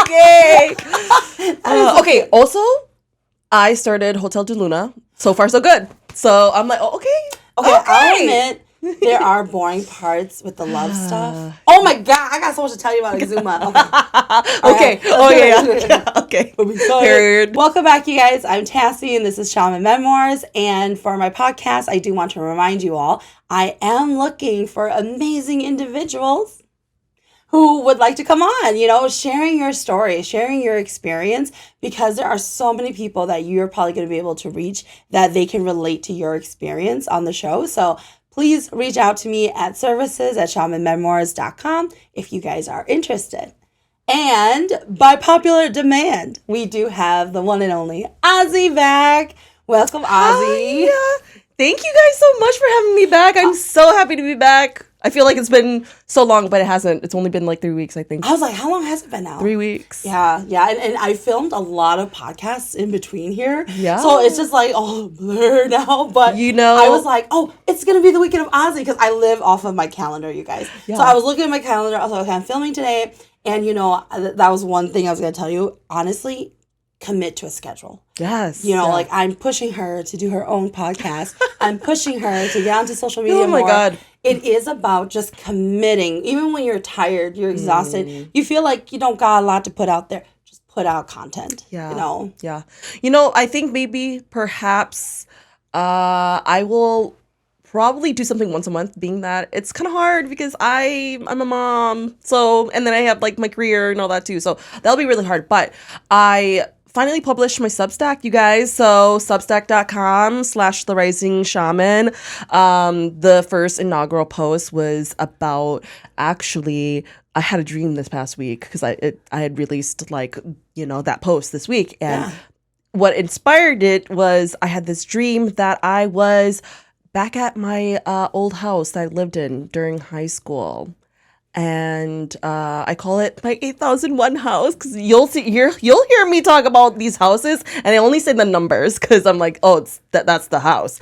Yay! Okay, also, I started Hotel de Luna. So far, so good. So I'm like, oh, okay. I'll admit, there are boring parts with the love stuff. Oh my God, I got so much to tell you about Exuma. Okay. Okay. Period. Welcome back, you guys. I'm Tassie, and this is Shaman Memoirs. And for my podcast, I do want to remind you all, I am looking for amazing individuals who would like to come on, sharing your story, sharing your experience, because there are so many people that you're probably going to be able to reach that they can relate to your experience on the show. So please reach out to me at services@shamanmemoirs.com if you guys are interested. And by popular demand, we do have the one and only Azzi back. Welcome, Azzi. Hi. Thank you guys so much for having me back. I'm so happy to be back. I feel like it's been so long, but it hasn't. It's only been like 3 weeks, I think. I was like, how long has it been now? 3 weeks. Yeah. And I filmed a lot of podcasts in between here. Yeah. So it's just like, blur now. But I was like, it's going to be the weekend of Azzi because I live off of my calendar, you guys. Yeah. So I was looking at my calendar. I was like, okay, I'm filming today. And, that was one thing I was going to tell you. Honestly, commit to a schedule. Yes. Like I'm pushing her to do her own podcast. I'm pushing her to get onto social media more. Oh my God. It is about just committing. Even when you're tired, you're exhausted, you feel like you don't got a lot to put out there. Just put out content. Yeah. Yeah. I think perhaps I will probably do something once a month, being that it's kind of hard because I'm a mom. So, and then I have like my career and all that too. So that'll be really hard. But I finally published my Substack, you guys. So substack.com/theRisingShaman. The first inaugural post was about I had a dream this past week because I had released that post this week. And what inspired it was I had this dream that I was back at my old house that I lived in during high school. And I call it my 8001 house because you'll hear me talk about these houses, and I only say the numbers because I'm like, that's the house.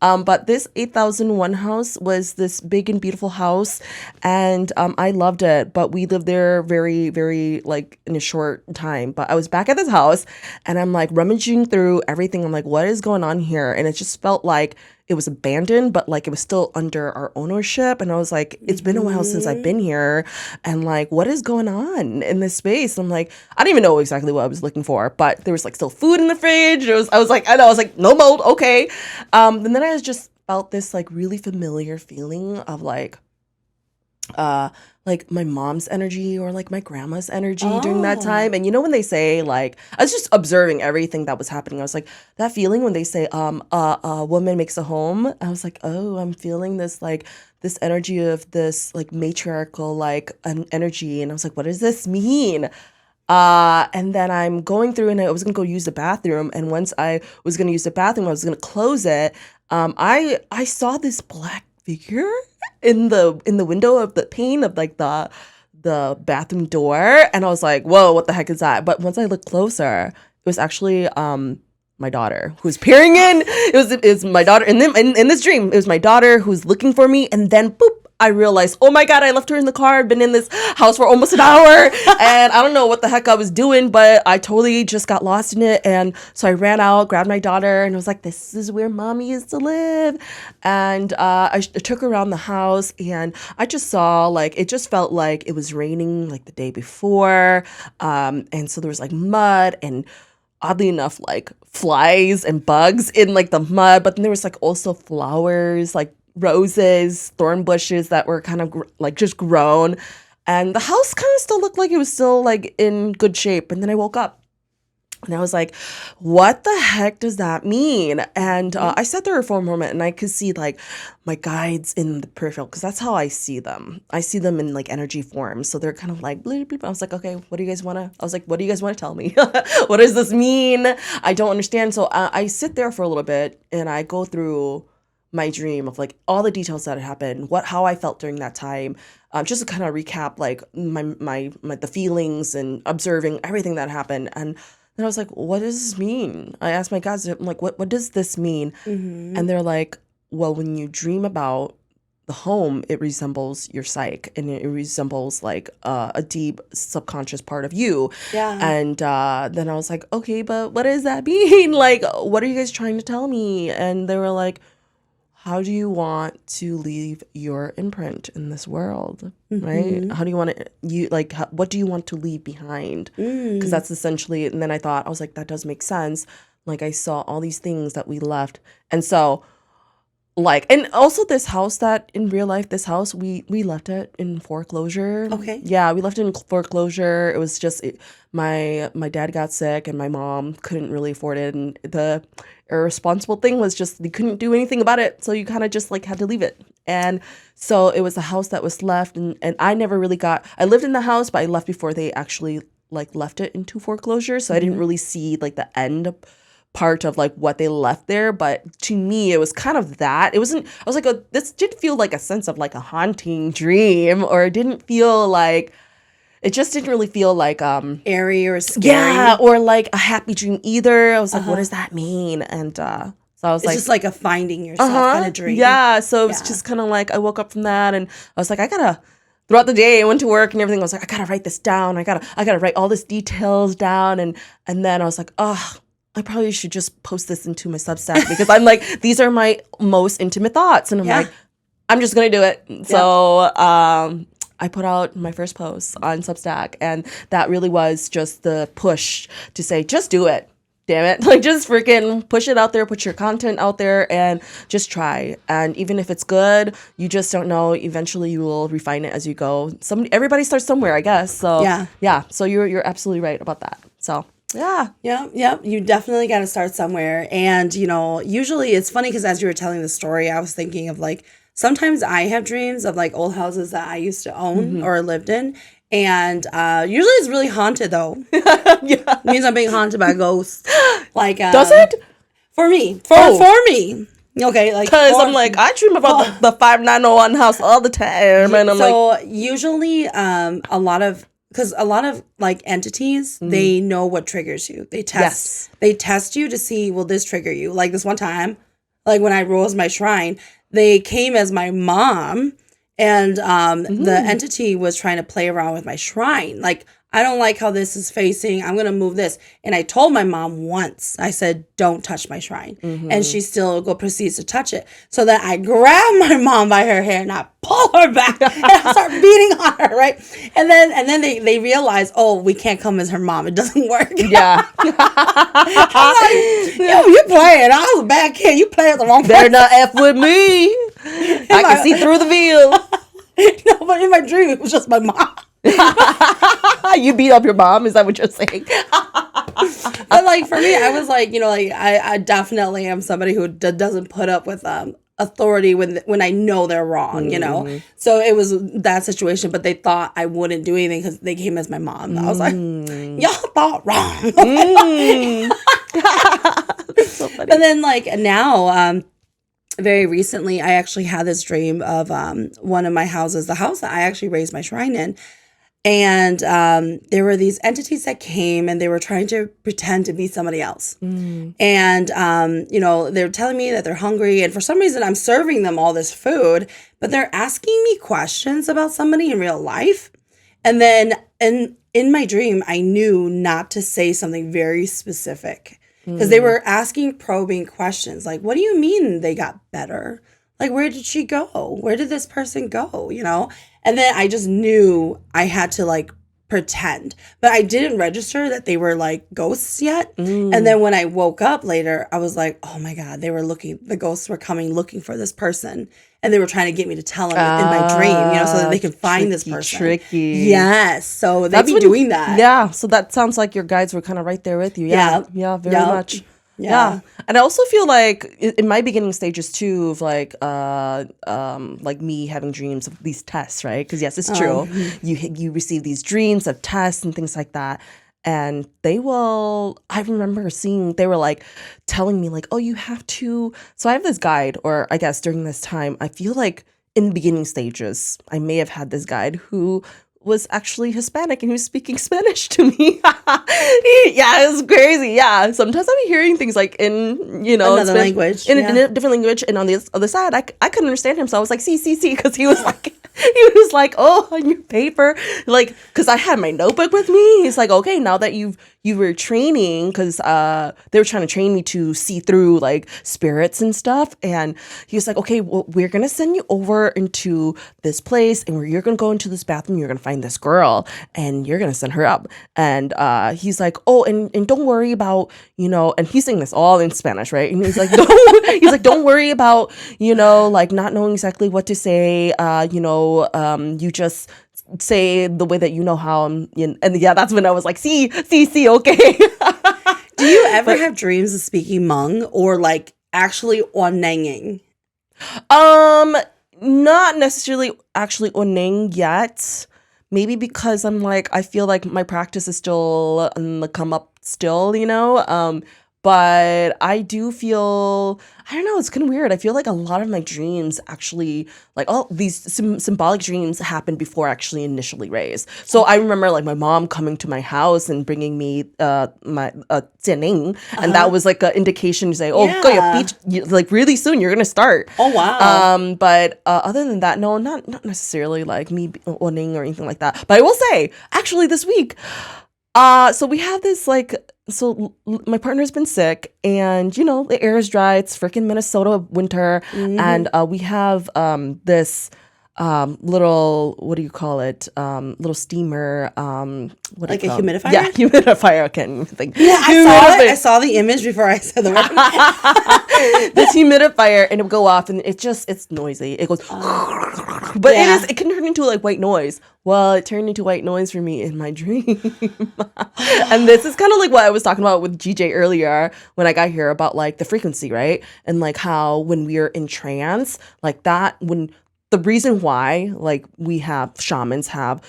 But this 8001 house was this big and beautiful house, and I loved it. But we lived there very, very in a short time. But I was back at this house, and I'm like rummaging through everything. I'm like, what is going on here? And it just felt like it was abandoned, but it was still under our ownership. And I was like, it's been a while since I've been here. And what is going on in this space? I'm like, I didn't even know exactly what I was looking for, but there was still food in the fridge. I was like, no mold. Okay. And then I just felt this really familiar feeling of my mom's energy or my grandma's energy during that time. And when they say I was just observing everything that was happening. I was like, that feeling when they say a woman makes a home. I was like, I'm feeling this this energy of this matriarchal energy. And I was like, what does this mean? And then I'm going through and I was gonna go use the bathroom. And once I was gonna use the bathroom, I was gonna close it. I saw this black figure in the window of the pane of the bathroom door, and I was like, whoa, what the heck is that? But once I looked closer, it was actually my daughter who was peering in. It was my daughter in this dream. It was my daughter who was looking for me, and then boop, I realized, oh my God, I left her in the car. I've been in this house for almost an hour, and I don't know what the heck I was doing, but I totally just got lost in it. And so I ran out, grabbed my daughter, and I was like, this is where mommy used to live. And I took her around the house, and I just saw, it just felt like it was raining the day before. And so there was mud and, oddly enough, flies and bugs in the mud, but then there was also flowers, roses, thorn bushes that were kind of just grown, and the house kind of still looked like it was still in good shape. And then I woke up and I was like, what the heck does that mean? And I sat there for a moment, and I could see my guides in the peripheral, because that's how I see them. I see them in energy form, so they're kind of bleep, bleep. I was like, okay, what do you guys want to tell me? What does this mean? I don't understand. So I sit there for a little bit, and I go through my dream of all the details that had happened, how I felt during that time, just to kind of recap my the feelings and observing everything that happened. And then I was like, what does this mean? I asked my guys, I'm like, what does this mean? Mm-hmm. And they're like, well, when you dream about the home, it resembles your psyche, and it resembles like a deep subconscious part of you. Yeah. And then I was like, okay, but what does that mean? Like, what are you guys trying to tell me? And they were like, how do you want to leave your imprint in this world, right? How do you want to, what do you want to leave behind? Because that's essentially, and then I was like, that does make sense. Like, I saw all these things that we left. And so, like, and also this house that in real life, this house, we left it in foreclosure. Okay. Yeah, we left it in foreclosure. It was just, my dad got sick and my mom couldn't really afford it. And the irresponsible thing was just, they couldn't do anything about it. So you kind of just like had to leave it. And so it was a house that was left. And I never really I lived in the house, but I left before they actually like left it into foreclosure. So I didn't really see like the end part of like what they left there, but to me it was kind of that. It wasn't, I was like, oh, this didn't feel like a sense of like a haunting dream, or it didn't feel like, it just didn't really feel like airy or scary. Yeah, or like a happy dream either. I was like, what does that mean? And so I was it's like, just like a finding yourself kind of dream. Yeah, so it was just kind of like, I woke up from that and I was like, throughout the day, I went to work and everything. I was like, I gotta write this down. I gotta write all these details down. And then I was like, oh, I probably should just post this into my Substack, because I'm like, these are my most intimate thoughts. And I'm like, I'm just going to do it. So I put out my first post on Substack, and that really was just the push to say, just do it. Damn it. Like, just freaking push it out there, put your content out there, and just try. And even if it's good, you just don't know. Eventually you will refine it as you go. Everybody starts somewhere, I guess. So yeah. So you're absolutely right about that. So yeah. You definitely got to start somewhere. And, you know, usually it's funny because as you were telling the story, I was thinking of like, sometimes I have dreams of like old houses that I used to own or lived in. And usually it's really haunted though. It means I'm being haunted by ghosts. Like, does it? For me. For me. Okay, like, because I'm like, I dream about the 5901 house all the time, and I'm so usually a lot of like entities, they know what triggers you. They test you to see, will this trigger you? Like this one time, like when I rose my shrine, they came as my mom, and the entity was trying to play around with my shrine. Like, I don't like how this is facing. I'm going to move this. And I told my mom once, I said, don't touch my shrine. And she still proceeds to touch it. So then I grab my mom by her hair and I pull her back and I start beating on her, right? And then they realize, oh, we can't come as her mom. It doesn't work. Yeah. I'm like, yo, you're playing. I was a bad kid. You playing the wrong person. Better not F with me. I can see through the veil. No, but in my dream, it was just my mom. You beat up your mom? Is that what you're saying? But like for me, I was like, you know, like I definitely am somebody who doesn't put up with authority when I know they're wrong, you know. So it was that situation, but they thought I wouldn't do anything because they came as my mom. I was like, y'all thought wrong. So funny. But then like now, very recently, I actually had this dream of one of my houses, the house that I actually raised my shrine in. And there were these entities that came and they were trying to pretend to be somebody else. And, you know, they're telling me that they're hungry. And for some reason, I'm serving them all this food, but they're asking me questions about somebody in real life. And then in my dream, I knew not to say something very specific because they were asking probing questions. Like, what do you mean they got better? Like, where did she go? Where did this person go? You know? And then I just knew I had to like pretend, but I didn't register that they were like ghosts yet. And then when I woke up later, I was like, oh my God, the ghosts were coming looking for this person. And they were trying to get me to tell them in my dream, you know, so that they can find this person. Tricky. Yes. So they'd be doing that. Yeah. So that sounds like your guides were kind of right there with you. Yeah. Yeah, very much. Yeah. And I also feel like in my beginning stages too of like me having dreams of these tests, right? Because yes, it's true. You receive these dreams of tests and things like that. And I remember they were like telling me like, oh, you have to. So I have this guide, or I guess during this time, I feel like in the beginning stages, I may have had this guide who was actually Hispanic and he was speaking Spanish to me. Yeah, it was crazy. Yeah, sometimes I'm hearing things like in another language, in a different language, and on the other side, I couldn't understand him, so I was like, see, because he was like. He was like, oh, on your paper, like, because I had my notebook with me. He's like, okay, now that you were training, because they were trying to train me to see through like spirits and stuff. And he was like, okay, well, we're going to send you over into this place and where you're going to go into this bathroom. You're going to find this girl and you're going to send her up. And he's like, oh, and don't worry about, and he's saying this all in Spanish, right? And he's like, don't worry about, like not knowing exactly what to say, you just say the way that you know how. And yeah, that's when I was like, see, okay. Do you ever have dreams of speaking Hmong or like actually onenging? Not necessarily actually oneng yet. Maybe because I'm like, I feel like my practice is still on the come up still, but I do feel, I don't know, it's kind of weird. I feel like a lot of my dreams actually, like all these symbolic dreams happened before I actually initially raised. So I remember like my mom coming to my house and bringing me my jianing, and that was like an indication to say, oh, go your beach, like really soon you're gonna start. Oh wow. But other than that, no, not necessarily like me owning or anything like that. But I will say, actually, this week, so we have this like. So my partner's been sick, and the air is dry. It's freaking Minnesota winter, and we have this little, what do you call it? Little steamer. What like a humidifier? Yeah, humidifier. I can't even think. Yeah, I saw it. I saw the image before I said the word. This humidifier, and it would go off, and it's noisy. It goes, but it can turn into like white noise. Well, it turned into white noise for me in my dream. And this is kind of like what I was talking about with GJ earlier when I got here about like the frequency, right? And like how when we are in trance, like that, when the reason why like we have shamans have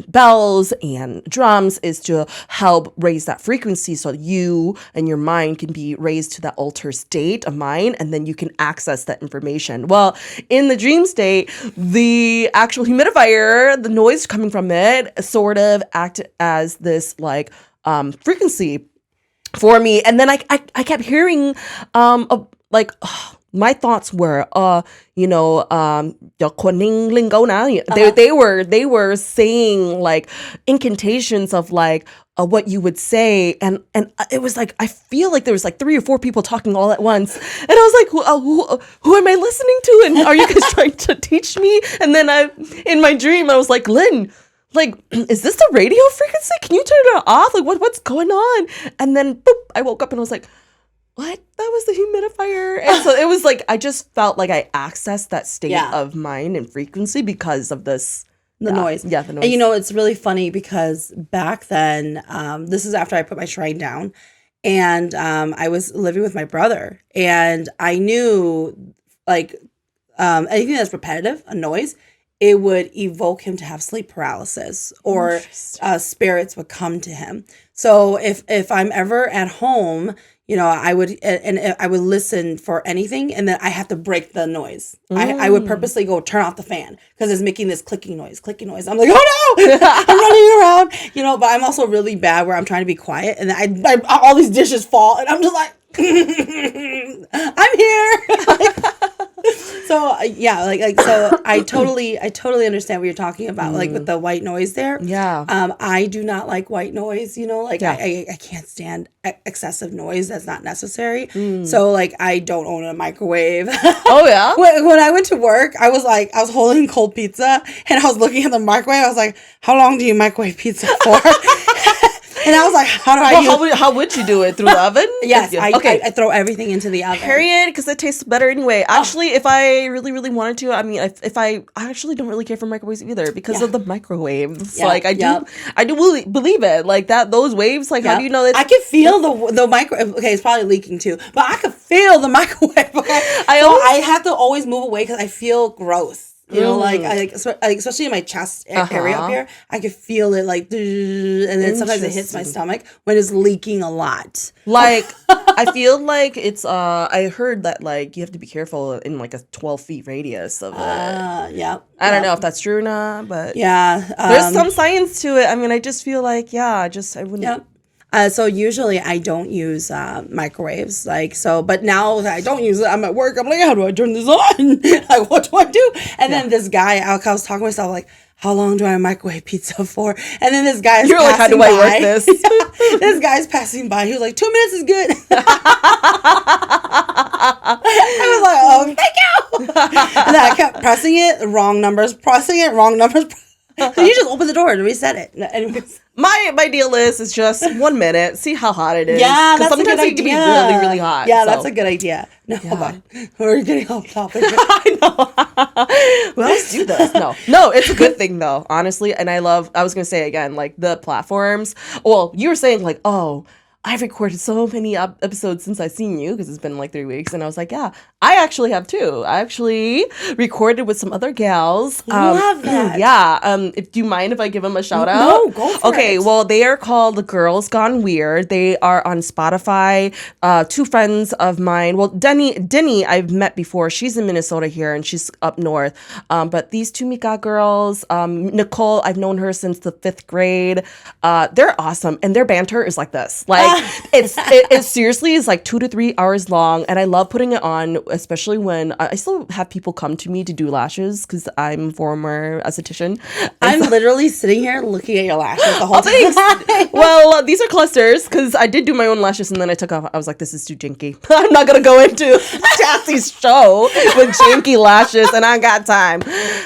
bells and drums is to help raise that frequency so you and your mind can be raised to that altered state of mind, and then you can access that information. Well, in the dream state, the actual humidifier, the noise coming from it, sort of acted as this like frequency for me. And then I kept hearing my thoughts were, Koning lingo na. They were saying like incantations of like what you would say, and it was like I feel like there was like 3 or 4 people talking all at once, and I was like, who am I listening to? And are you guys trying to teach me? And then in my dream I was like, Lynn, like, is this the radio frequency? Can you turn it off? Like, what's going on? And then boop, I woke up and I was like, what? That was the humidifier. And so it was like, I just felt like I accessed that state of mind and frequency because of this. The noise. Yeah, the noise. And it's really funny because back then, this is after I put my shrine down, and I was living with my brother, and I knew like anything that's repetitive, a noise, it would evoke him to have sleep paralysis, or spirits would come to him. So if I'm ever at home, I would listen for anything, and then I have to break the noise. I would purposely go turn off the fan because it's making this clicking noise. I'm like, oh no, I'm running around, but I'm also really bad where I'm trying to be quiet, and then I all these dishes fall, and I'm just like, I'm here. So so I totally understand what you're talking about, like with the white noise there. Yeah. I do not like white noise, I can't stand excessive noise that's not necessary. So like I don't own a microwave. Oh yeah. When I went to work, I was holding cold pizza, and I was looking at the microwave. I was like, how long do you microwave pizza for? And I was like, how would you do it? Through the oven? Yes. I throw everything into the oven. Period, because it tastes better anyway. Actually, if I really, really wanted to, I mean, if I actually don't really care for microwaves either because of the microwaves. Yeah. Like, I do believe it. Like, those waves, like, how do you know that? I can feel the microwave. Okay, it's probably leaking too, but I can feel the microwave. Okay? I have to always move away because I feel gross. You know, like especially in my chest area up here, I could feel it like, and then sometimes it hits my stomach when it's leaking a lot. Like, I feel like it's, I heard that, like, you have to be careful in, like, a 12-feet radius of it. Yeah. I don't know if that's true or not, but yeah. There's some science to it. I mean, I just feel like, I wouldn't. Yeah. So usually I don't use microwaves, but now that I don't use it, I'm at work. I'm like, how do I turn this on? Like, what do I do? And then this guy, I was talking to myself, like, how long do I microwave pizza for? And then this guy is You're like, how do I work this? This guy's passing by. He was like, 2 minutes is good. I was like, oh, thank you. And then I kept pressing it, wrong numbers, pressing it, wrong numbers. So you just open the door to reset it. Anyways. My deal is it's just 1 minute. See how hot it is. Yeah, that's sometimes a good it can be idea. really, really hot. Yeah, that's a good idea. No, hold on. We're getting off topic. I know. Well, let's do this. No, it's a good thing though, honestly. And I was going to say again, like the platforms. Well, you were saying like, oh, I've recorded so many episodes since I've seen you because it's been like 3 weeks. And I was like, yeah, I actually have too. I actually recorded with some other gals. Love that. Yeah. Do you mind if I give them a shout out? No, go for it. Okay, well, they are called Girls Gone Weird. They are on Spotify. 2 friends of mine. Well, Denny, I've met before. She's in Minnesota here and she's up north. But these 2 Mika girls, Nicole, I've known her since the 5th grade. They're awesome. And their banter is like this. Like, it seriously is like 2 to 3 hours long, and I love putting it on, especially when I still have people come to me to do lashes because I'm a former esthetician. I'm literally sitting here looking at your lashes the whole time. Well, these are clusters because I did do my own lashes and then I took off. I was like, this is too janky. I'm not gonna go into Tassie's show with janky lashes, and I got time.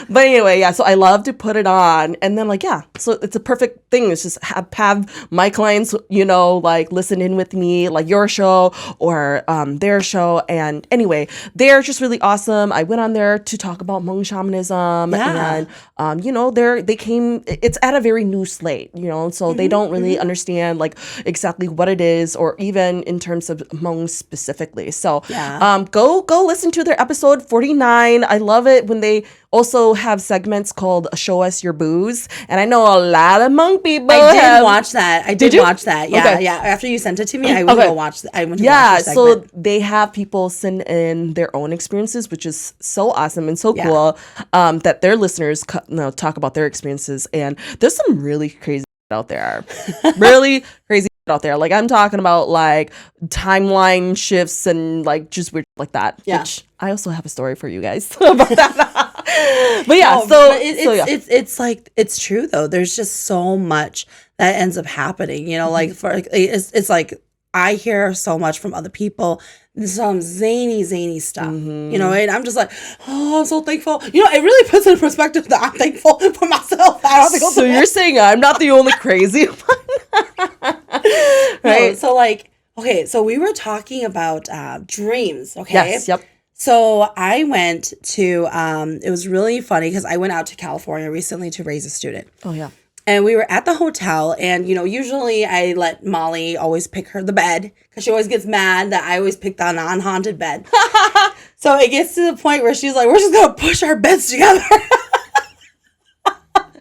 But anyway, yeah. So I love to put it on, and then so it's a perfect thing. It's just have my clients, like listen in with me, like your show or their show. And anyway, they're just really awesome. I went on there to talk about Hmong shamanism, and they came. It's at a very new slate, so they don't really understand like exactly what it is, or even in terms of Hmong specifically. So go listen to their episode 49. I love it when they also have segments called Show Us Your Booze. And I know a lot of Hmong people. I did watch that. Yeah, okay. Yeah. After you sent it to me, I went to watch the segment. So they have people send in their own experiences, which is so awesome and so cool that their listeners talk about their experiences. And there's some really crazy out there. Really crazy out there. Like I'm talking about like timeline shifts and like just weird like that. Yeah. Which I also have a story for you guys about that. But yeah, it's like it's true though. There's just so much that ends up happening. Like it's like I hear so much from other people, some zany stuff. And I'm just like, oh, I'm so thankful. It really puts in perspective that I'm thankful for myself. I don't think so. You're saying I'm not the only crazy one, right? No, so like, okay, so we were talking about dreams. Okay. Yes. Yep. So I went to, it was really funny because I went out to California recently to raise a student. Oh, yeah. And we were at the hotel and, usually I let Molly always pick the bed because she always gets mad that I always pick the non-haunted bed. So it gets to the point where she's like, we're just going to push our beds together.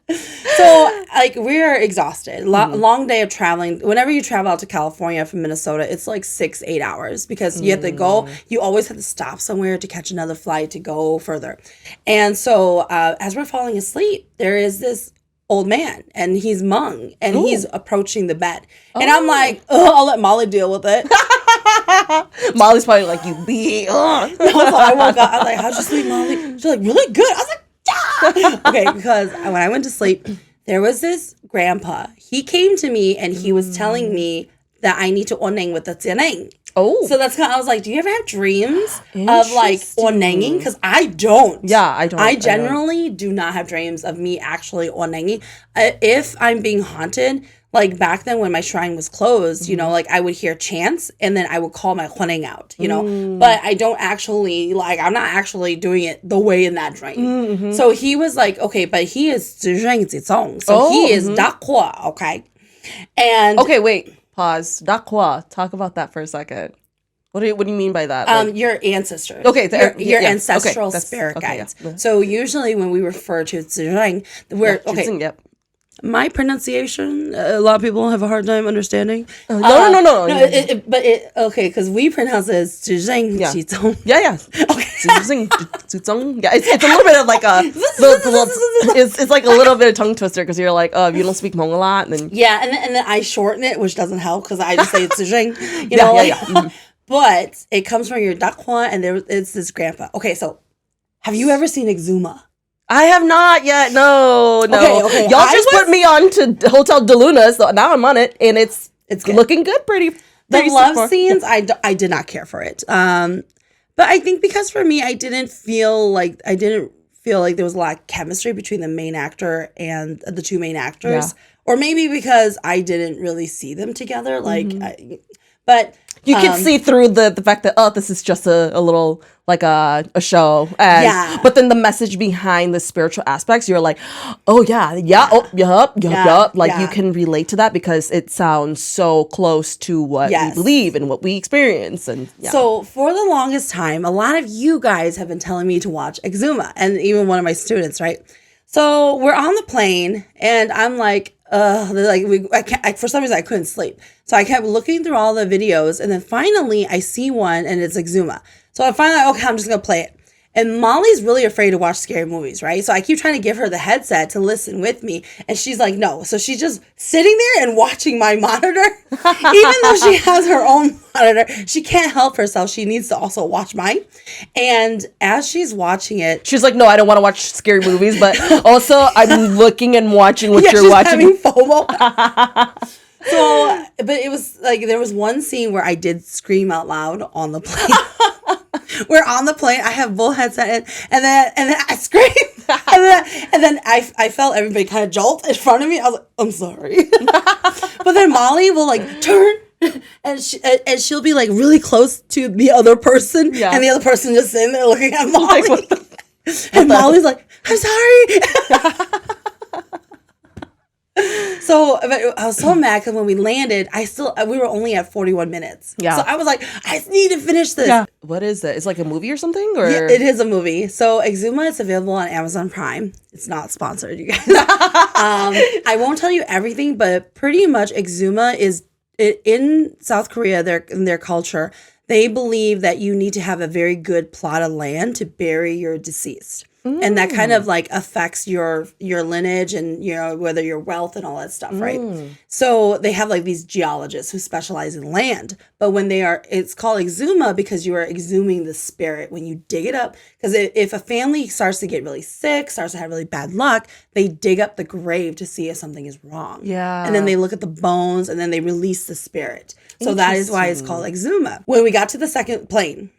So, like, we're exhausted. Long day of traveling. Whenever you travel out to California from Minnesota, it's like 6-8 hours because you have to go. You always have to stop somewhere to catch another flight to go further. And so, as we're falling asleep, there is this old man, and he's Hmong, and he's approaching the bed. And I'm like, I'll let Molly deal with it. Molly's probably like, you be. So I woke up. I was like, how'd you sleep, Molly? She's like, really good. I was like, okay, because when I went to sleep, there was this grandpa. He came to me and he was telling me that I need to oneng with the tianeng. Oh. So that's kind of, I was like, do you ever have dreams of like onenging? Because I don't. Yeah, I don't. I generally do not have dreams of me actually onenging. If I'm being haunted, like back then when my shrine was closed, like I would hear chants and then I would call my huaneng out, but I don't actually, like, I'm not actually doing it the way in that dream. So he was like, okay, but he is so he is dakwa, okay? And okay, wait, pause. Dakwa, talk about that for a second. What do you mean by that? Like, Your ancestors. Okay, your yeah, ancestral okay, spirit guides. Yeah. So usually when we refer to Zheng, we're okay. Yep. My pronunciation, a lot of people have a hard time understing. No. Okay, because we pronounce it as Zheng Yeah. Jizong. Yeah. Okay. Yeah, it's a little bit of like a, it's like a little bit of tongue twister because you're like, oh, if you don't speak Hmong a lot, then Yeah, and then I shorten it, which doesn't help because I just say it's Zheng. Yeah. But it comes from your Dakhwa, and it's this grandpa. Okay, so have you ever seen Exuma? I have not yet. No. Okay. Y'all just put me on to Hotel De Luna, so now I'm on it, and it's good. looking good. Pretty The love far. scenes, I did not care for it. But I think because for me, I didn't feel like there was a lot of chemistry between the main actor and the two main actors, or maybe because I didn't really see them together. But you can see through the fact that this is just a little like a show, and but then the message behind the spiritual aspects, you're like, you can relate to that because it sounds so close to what we believe and what we experience, and So for the longest time, a lot of you guys have been telling me to watch Exuma, and even one of my students, right? So we're on the plane, and I'm like, for some reason I couldn't sleep. So I kept looking through all the videos, and then finally I see one, and it's Exuma. So I finally, okay, I'm just gonna play it. And Molly's really afraid to watch scary movies, right? So I keep trying to give her the headset to listen with me, and she's like, no. So she's just sitting there and watching my monitor, even though she has her own monitor. She can't help herself. She needs to also watch mine. And as she's watching it, she's like, no, I don't want to watch scary movies, but also I'm looking and watching what you're watching. Having FOMO. So, but it was like there was one scene where I did scream out loud on the plane. We're on the plane. I have full headset in, and then I screamed, and then I felt everybody kind of jolt in front of me. I was like, I'm sorry, but then Molly will like turn. And she'll be like really close to the other person, and the other person just sitting there looking at Molly. And Molly's like, I'm sorry. So I was so mad because when we landed, we were only at 41 minutes. Yeah. So I was like, I need to finish this. Yeah. What is it? It's like a movie or something? Or yeah, it is a movie. So Exuma is available on Amazon Prime. It's not sponsored, you guys. I won't tell you everything, but pretty much Exuma is in South Korea. In their culture, they believe that you need to have a very good plot of land to bury your deceased. And that kind of like affects your lineage and, you know, whether your wealth and all that stuff, right? So they have like these geologists who specialize in land. But when it's called exuma because you are exhuming the spirit when you dig it up. Because if a family starts to get really sick, starts to have really bad luck, they dig up the grave to see if something is wrong. Yeah. And then they look at the bones and then they release the spirit. So that is why it's called exuma. When we got to the second plane,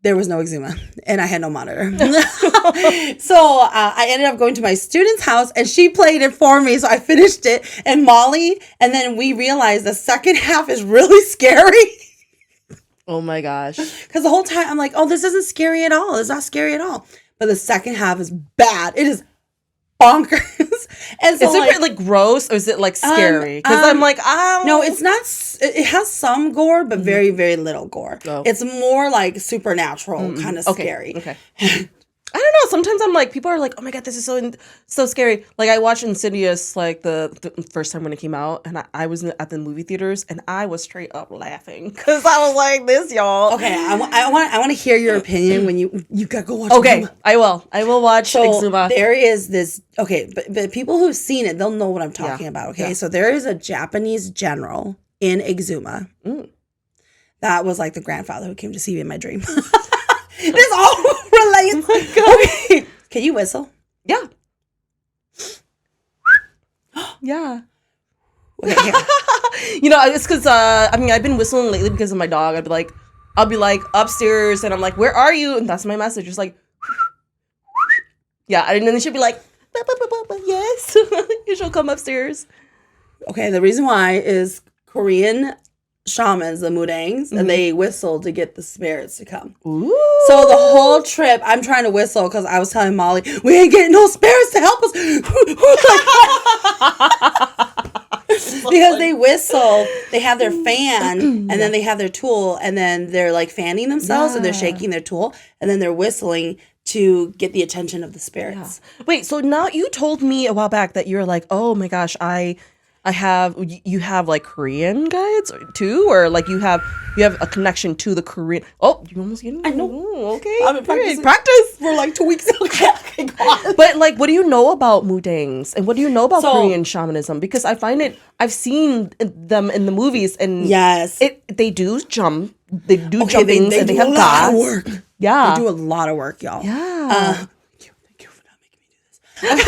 there was no Exuma, and I had no monitor. So I ended up going to my student's house, and she played it for me, so I finished it. And Molly, and then we realized the second half is really scary. Oh my gosh. Because the whole time, I'm like, oh, this isn't scary at all. It's not scary at all. But the second half is bad. It is bonkers. And so, is it like gross or is it like scary? Because I'm like, oh. No, it's not. It has some gore, but very, very little gore. Oh. It's more like supernatural, kind of scary. Okay. I don't know. Sometimes I'm like, people are like, oh my God, this is so scary. Like I watched Insidious like the first time when it came out, and I was at the movie theaters, and I was straight up laughing because I was like, this, y'all. Okay, I want to hear your opinion when you gotta go watch. Okay, Exuma. I will watch Exuma. There is this. Okay, but people who've seen it, they'll know what I'm talking about. Okay, so there is a Japanese general in Exuma. That was like the grandfather who came to see me in my dream. This all relates. Oh okay. Can you whistle? Yeah. Yeah. Okay, you know, it's because I've been whistling lately because of my dog. I'll be like upstairs, and I'm like, where are you? And that's my message. It's like, yeah, and then she'll be like, yes. She'll come upstairs. Okay, the reason why is Korean shamans, the mudangs, and they whistle to get the spirits to come. Ooh. So the whole trip, I'm trying to whistle because I was telling Molly, we ain't getting no spirits to help us. Because they whistle, they have their fan, and then they have their tool, and then they're like fanning themselves, and they're shaking their tool, and then they're whistling to get the attention of the spirits. Yeah. Wait, so now you told me a while back that you're like, oh my gosh, you have like Korean guides too, or like you have a connection to the Korean. Oh, you almost getting. I know. Ooh, okay. I've been Practice for like 2 weeks. Okay, God. But like, what do you know about mudangs, and what do you know about Korean shamanism? Because I find I've seen them in the movies, and yes, they do jump, they do okay, jumpings, they and do they have a lot of gods. work. Yeah, they do a lot of work, y'all. Yeah. Thank you for not making me do this.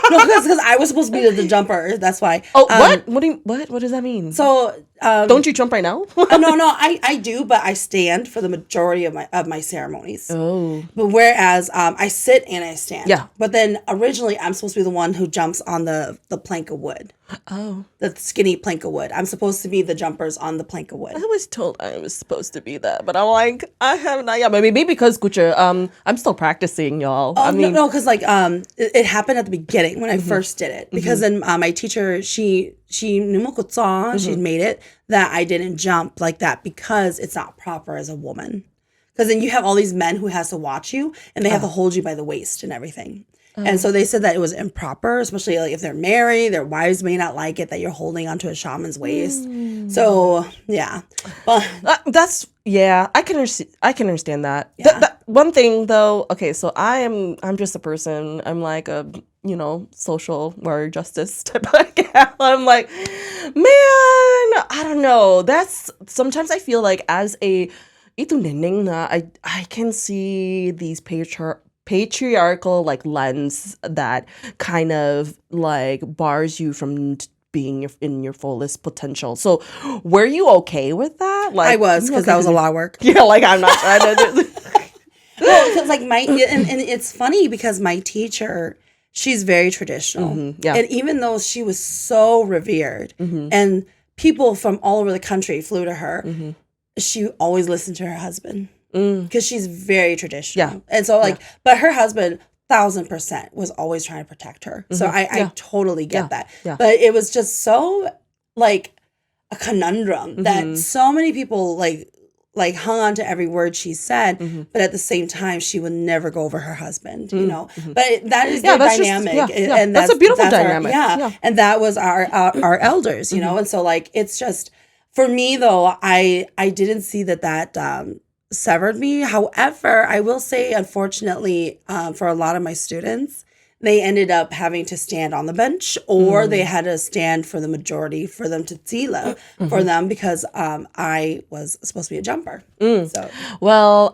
No, because I was supposed to be the jumper. That's why. Oh, what? What does that mean? So, don't you jump right now? no, I do, but I stand for the majority of my ceremonies. Oh, but whereas I sit and I stand. Yeah. But then originally I'm supposed to be the one who jumps on the plank of wood. Oh, the skinny plank of wood. I'm supposed to be the jumpers on the plank of wood. I was told I was supposed to be that, but I'm like, I have not yet. But maybe because Kucha, I'm still practicing, y'all. Oh, I mean, no, because like it happened at the beginning when I first did it, because then my teacher she she'd made it that I didn't jump like that because it's not proper as a woman. Because then you have all these men who has to watch you, and they have to hold you by the waist and everything. And so they said that it was improper, especially like if they're married, their wives may not like it that you're holding onto a shaman's waist. So yeah, but that's I can understand that. Yeah. One thing though, okay, so I'm just a person. I'm like a social warrior justice type of gal. I'm like, man, I don't know. That's sometimes I feel like as a I can see these patriarchal like lens that kind of like bars you from being in your fullest potential. So were you okay with that? Like I was, because that was a lot of work. Yeah, like I'm not trying to do Well, because like and it's funny because my teacher, she's very traditional. Yeah. And even though she was so revered and people from all over the country flew to her, she always listened to her husband. Because she's very traditional. Yeah. And so like, but her husband 1,000% was always trying to protect her. So I totally get that. Yeah. But it was just so like a conundrum that so many people like hung on to every word she said, but at the same time she would never go over her husband, But that is their dynamic. And that's a beautiful dynamic. And that was our elders, and so like it's just, for me though, I didn't see that severed me. However, I will say, unfortunately, for a lot of my students, they ended up having to stand on the bench, or they had to stand for the majority for them to tila for them, because I was supposed to be a jumper. So, well,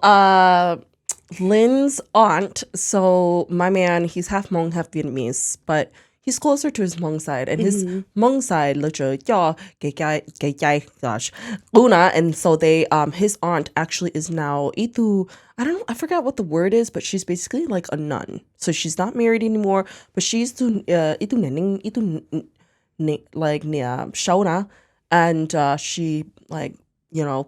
Lynn's aunt, so my man, he's half Hmong, half Vietnamese, but he's closer to his Hmong side, and his Hmong side, Una, and so they, his aunt actually is now itu. I don't know, I forgot what the word is, but she's basically like a nun. So she's not married anymore, but she's itu neneng like shauna, and she like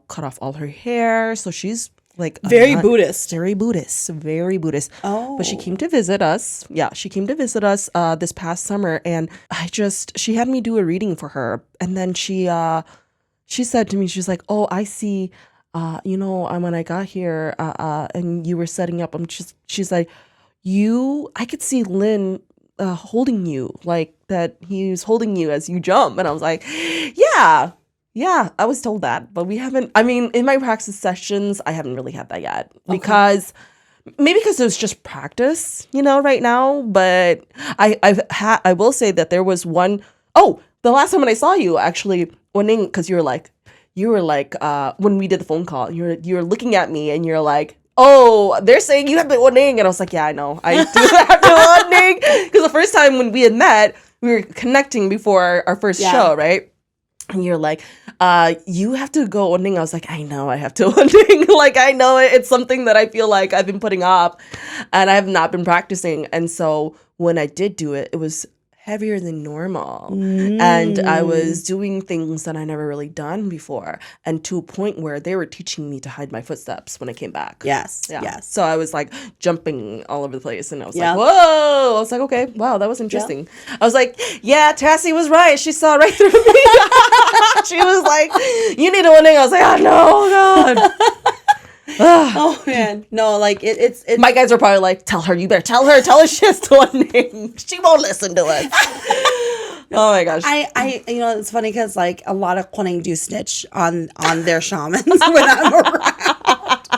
cut off all her hair, so she's like very Buddhist. Very Buddhist. Oh. But she came to visit us. Yeah, she came to visit us this past summer, and she had me do a reading for her. And then she said to me, she's like, "Oh, I see, when I got here, and you were setting up, she's like, I could see Lynn holding you, like that he was holding you as you jump." And I was like, yeah, I was told that, but we haven't. I mean, in my practice sessions, I haven't really had that yet, because it was just practice, right now. But I will say that there was one. Oh, the last time when I saw you, actually, because you were like when we did the phone call, you were looking at me and you're like, "Oh, they're saying you have the Woning," and I was like, "Yeah, I know, I do have the Woning," because the first time when we had met, we were connecting before our first show, right? And you're like, you have to go Woning. I was like, I know I have to Woning. Like, I know it. It's something that I feel like I've been putting off and I have not been practicing. And so when I did do it, it was heavier than normal. And I was doing things that I never really done before. And to a point where they were teaching me to hide my footsteps when I came back. Yes. Yeah. Yes. So I was like jumping all over the place. And I was like, whoa. I was like, okay, wow, that was interesting. I was like, yeah, Tassie was right. She saw right through me. She was like, you need a warning. I was like, oh, no, God. Oh man, no, like it's my guys are probably like, tell her she has to warning. She won't listen to us. Oh my gosh. I it's funny because like a lot of Kuning do snitch on their shamans when I'm around.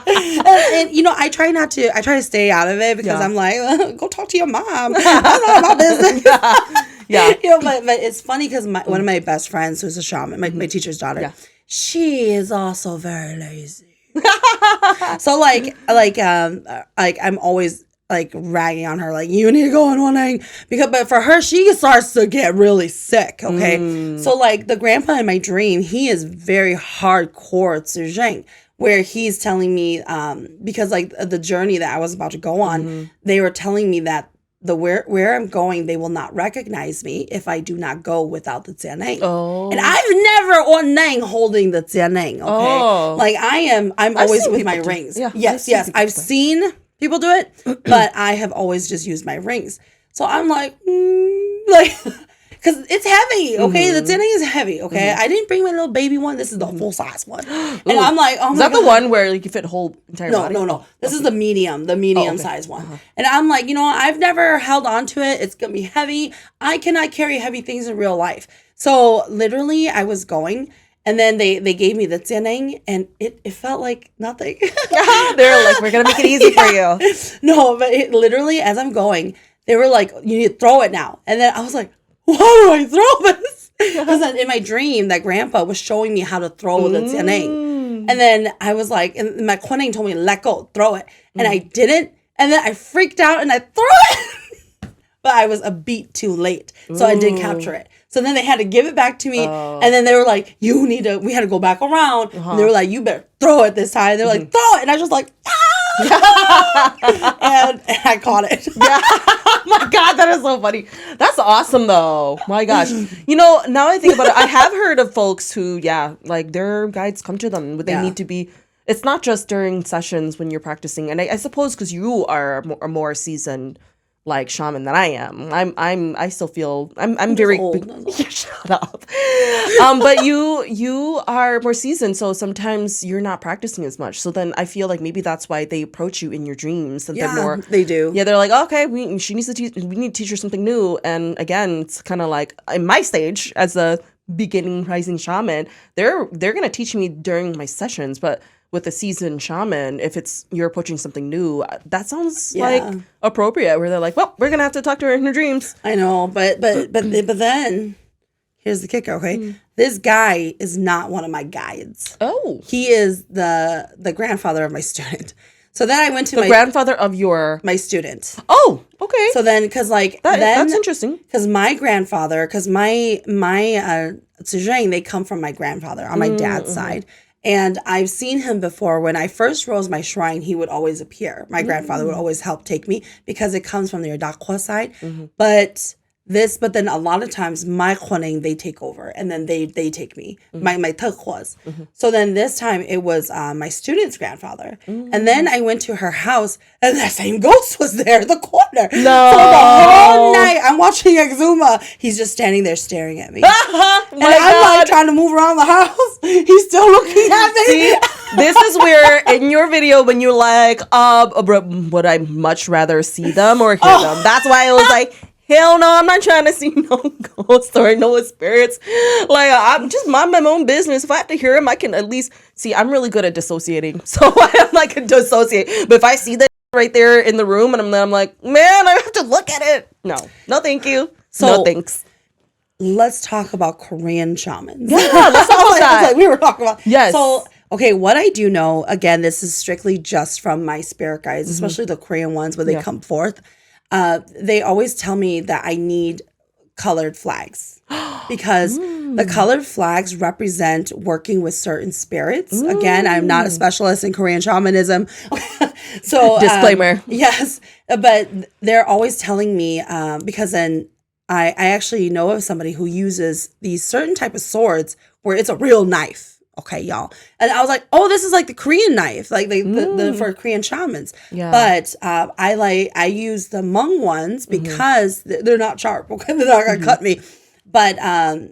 And I try to stay out of it because I'm like, go talk to your mom. That's not my business. Yeah. But it's funny because one of my best friends who's a shaman, my teacher's daughter, she is also very lazy. So like I'm always like ragging on her, like, you need to go on one night, but for her, she starts to get really sick. Okay. So like the grandpa in my dream, he is very hardcore Zheng, where he's telling me, because like the journey that I was about to go on, they were telling me that where I'm going, they will not recognize me if I do not go without the Jianeng. Oh. And I've never on Nang holding the Jianeng, okay? Oh. Like I'm always with my rings. Yeah. Yes. I've seen people do it, but I have always just used my rings. So I'm like, because it's heavy, okay? The Jianeng is heavy, okay? I didn't bring my little baby one. This is the full size one. And I'm like, oh my God. Is that the one where like you fit whole entire body? No. This is the medium size one. And I'm like, I've never held on to it. It's going to be heavy. I cannot carry heavy things in real life. So literally I was going, and then they gave me the Jianeng, and it felt like nothing. They're like, we're going to make it easy for you. No, but literally as I'm going, they were like, you need to throw it now. And then I was like, how do I throw this? Because in my dream, that grandpa was showing me how to throw the Jianeng. And then I was like, and my Kuning told me, let go, throw it. And I didn't. And then I freaked out and I threw it. But I was a beat too late. So I didn't capture it. So then they had to give it back to me. And then they were like, we had to go back around. And they were like, you better throw it this time. They were like, throw it. And I was just like, and I caught it. Oh my God, that is so funny. That's awesome though. My gosh. Now I think about it, I have heard of folks who, like their guides come to them, but they need to be, it's not just during sessions when you're practicing. And I suppose because you are a more seasoned like shaman than I am. I still feel I'm very old. Shut up. But you are more seasoned, so sometimes you're not practicing as much. So then I feel like maybe that's why they approach you in your dreams. That they're more. They do. Yeah, they're like, okay, we need to teach her something new. And again, it's kind of like in my stage as a beginning rising shaman, they're gonna teach me during my sessions, but with a seasoned shaman, if you're approaching something new, that sounds like appropriate. Where they're like, well, we're gonna have to talk to her in her dreams. I know, but then here's the kicker. Okay, this guy is not one of my guides. Oh, he is the grandfather of my student. So then I went to the grandfather of my student. Oh, okay. So then, because like that's interesting. Because my grandfather, because my Zheng, they come from my grandfather on my dad's side. And I've seen him before. When I first rose my shrine, he would always appear. My grandfather would always help take me because it comes from the Dakwa side. But then a lot of times my Kuning, they take over and then they take me, my Tekwas. So then this time it was my student's grandfather. And then I went to her house and that same ghost was there in the corner. No. So the whole night I'm watching Exuma. He's just standing there staring at me. And I'm like trying to move around the house. He's still looking at me. See, this is where in your video when you're like, would I much rather see them or hear them? That's why I was like, hell no, I'm not trying to see no ghosts or no spirits. Like, I'm just mind my own business. If I have to hear them, I can at least see. I'm really good at dissociating. So I'm like, dissociate. But if I see that right there in the room and I'm like, man, I have to look at it. No, thank you. So, no thanks. Let's talk about Korean shamans. Yeah, let's talk about that. Like we were talking about. Yes. So, okay, what I do know, again, this is strictly just from my spirit guides, especially the Korean ones when they come forth. They always tell me that I need colored flags because the colored flags represent working with certain spirits. Again, I'm not a specialist in Korean shamanism. So disclaimer. Yes, but they're always telling me because then I actually know of somebody who uses these certain type of swords where it's a real knife. Okay, y'all. And I was like, oh, this is like the Korean knife, like the for Korean shamans. Yeah. But I use the Hmong ones because they're not sharp. Okay, they're not gonna cut me. But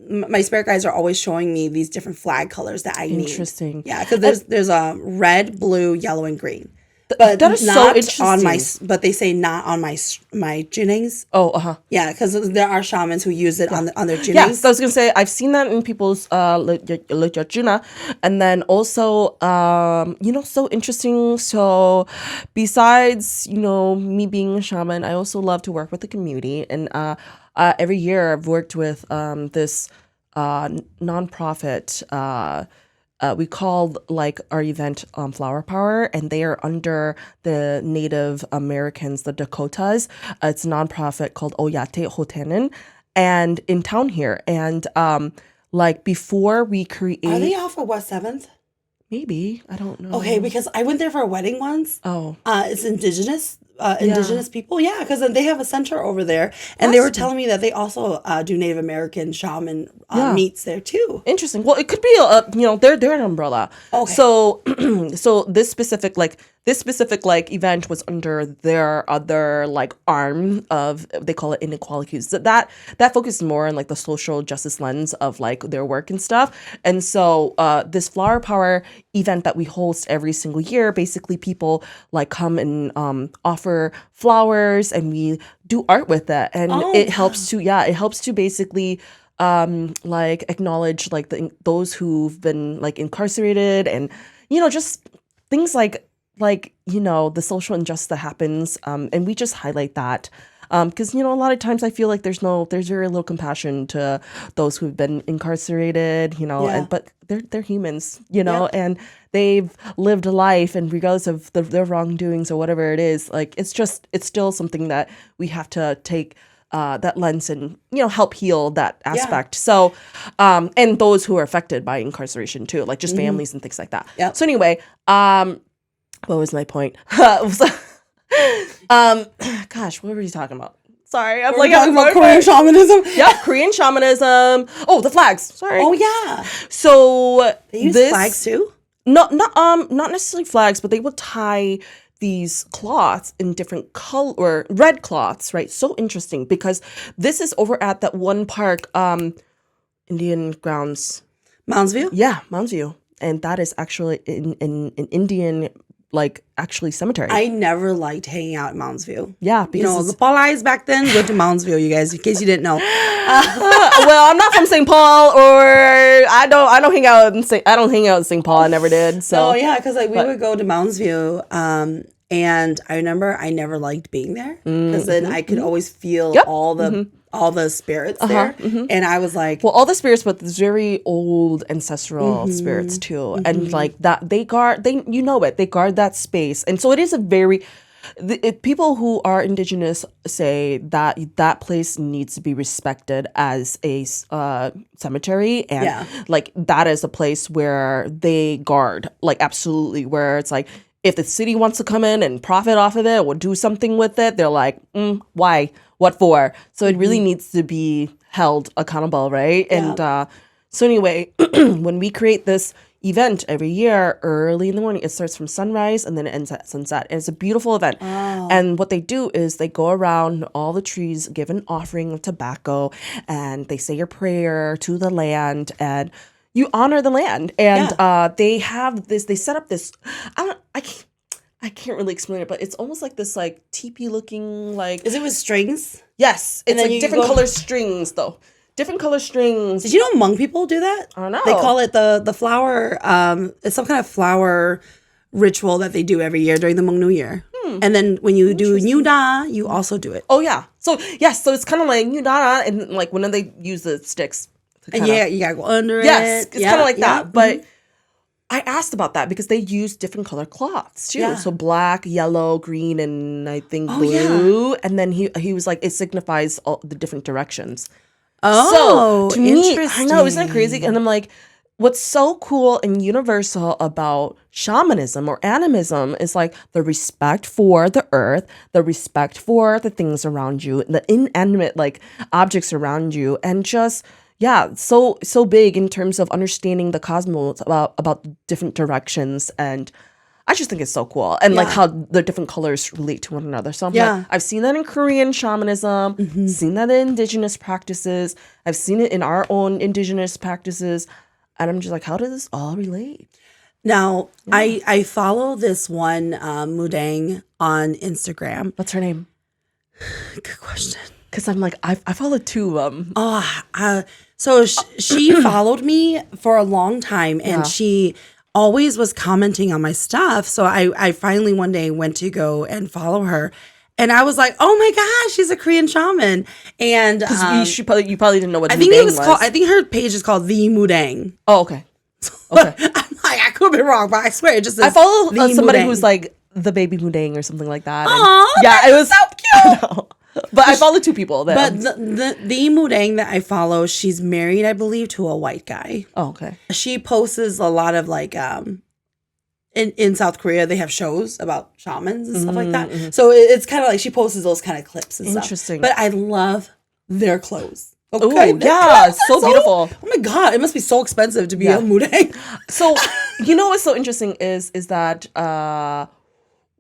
my spirit guides are always showing me these different flag colors that I need. Interesting. Yeah, because there's a red, blue, yellow, and green. But that is not so interesting. on my. But they say not on my junings. Oh, Yeah, because there are shamans who use it on their junings. Yeah, so I was gonna say I've seen that in people's literature, and then also so interesting. So besides me being a shaman, I also love to work with the community, and every year I've worked with this nonprofit. We call like our event Flower Power, and they are under the Native Americans, the Dakotas. It's a nonprofit called Oyate Hotanen, and in town here. And like before we create, Are they off of West 7th? Maybe, I don't know. Okay, because I went there for a wedding once. Oh, it's indigenous people. Yeah, because they have a center over there, and they were telling me that they also do Native American shaman meets there too. Interesting. Well, it could be they're an umbrella. Okay. So so this specific event was under their other like arm of, they call it inequalities. That focuses more on like the social justice lens of like their work and stuff. And so this Flower Power event that we host every single year, basically people like come and offer flowers, and we do art with it, and it helps to basically like acknowledge like those who've been like incarcerated, and just things like the social injustice that happens, and we just highlight that. Because a lot of times I feel like there's very little compassion to those who've been incarcerated, but they're humans, and they've lived a life, and regardless of their wrongdoings or whatever it is, like it's still something that we have to take that lens and help heal that aspect. So and those who are affected by incarceration too, like just families and things like that. Yep. So anyway, what was my point? Gosh, what were you talking about? Sorry, I'm like talking about Korean shamanism. Yeah, Korean shamanism. Oh, the flags. Sorry. Oh yeah. So they use flags too. Not necessarily flags, but they would tie these cloths in different color, or red cloths, right? So interesting, because this is over at that one park, Indian grounds. Mounds View? Yeah, Mounds View. And that is actually in Indian, like, actually cemetery. I never liked hanging out at Mounds View. Yeah, because the Paulites back then went to Mounds View, you guys, in case you didn't know. Well, I'm not from St. Paul, or I don't hang out in St. Paul. I never did. So yeah, because like we would go to Mounds View, and I remember I never liked being there, because then I could always feel all the spirits there, and I was like, well, all the spirits, but there's very old ancestral spirits too, and like that they guard that space, and so it is a very. People who are indigenous say that place needs to be respected as a cemetery, and like that is a place where they guard, like absolutely, where it's like if the city wants to come in and profit off of it or do something with it, they're like, why? What for? So it really needs to be held accountable, right? Yeah. And so anyway, when we create this event every year early in the morning, it starts from sunrise and then it ends at sunset, and it's a beautiful event. And what they do is they go around all the trees, give an offering of tobacco, and they say your prayer to the land, and you honor the land. And they set up this, I can't really explain it, but it's almost like this like teepee looking, like, is it with strings? Yes, it's like different color strings though. Different color strings. Did you know Hmong people do that? I don't know. They call it the flower. It's some kind of flower ritual that they do every year during the Hmong New Year. And then when you do New Da, you also do it. Oh yeah. So yes, so it's kind of like New Da, and like when they use the sticks. And you gotta go under it. Yes, it's kind of like that. But I asked about that because they use different color cloths too. Yeah. So black, yellow, green, and I think blue. And then he was like, it signifies all the different directions. Oh, so to me, I know, isn't that crazy? And I'm like, what's so cool and universal about shamanism or animism is like the respect for the earth, the respect for the things around you, the inanimate like objects around you, and just so big in terms of understanding the cosmos about different directions. And I just think it's so cool. And like how the different colors relate to one another. So I'm like, I've seen that in Korean shamanism, seen that in indigenous practices. I've seen it in our own indigenous practices. And I'm just like, how does this all relate? Now, I follow this one Mudang on Instagram. What's her name? Good question. Because I'm like, I followed two of them. So she followed me for a long time, and she always was commenting on my stuff. So I finally one day went to go and follow her. And I was like, "Oh my gosh, she's a Korean shaman!" And you probably didn't know what I think it was called. I think her page is called The Mudang. Oh, okay. Okay. I'm like, I could be wrong, but I swear it just says I follow somebody Mudang. who's like the baby Mudang or something like that. Oh, yeah, it was so cute. But I follow two people. But the Mudang that I follow, she's married, I believe, to a white guy. Oh, okay. She posts a lot of like in South Korea, they have shows about shamans and stuff like that. Mm-hmm. So it's kind of like she posts those kind of clips and stuff. Interesting. But I love their clothes. Okay. Ooh, yeah, so beautiful. Oh my God, it must be so expensive to be a Mudang. So, you know what's so interesting is that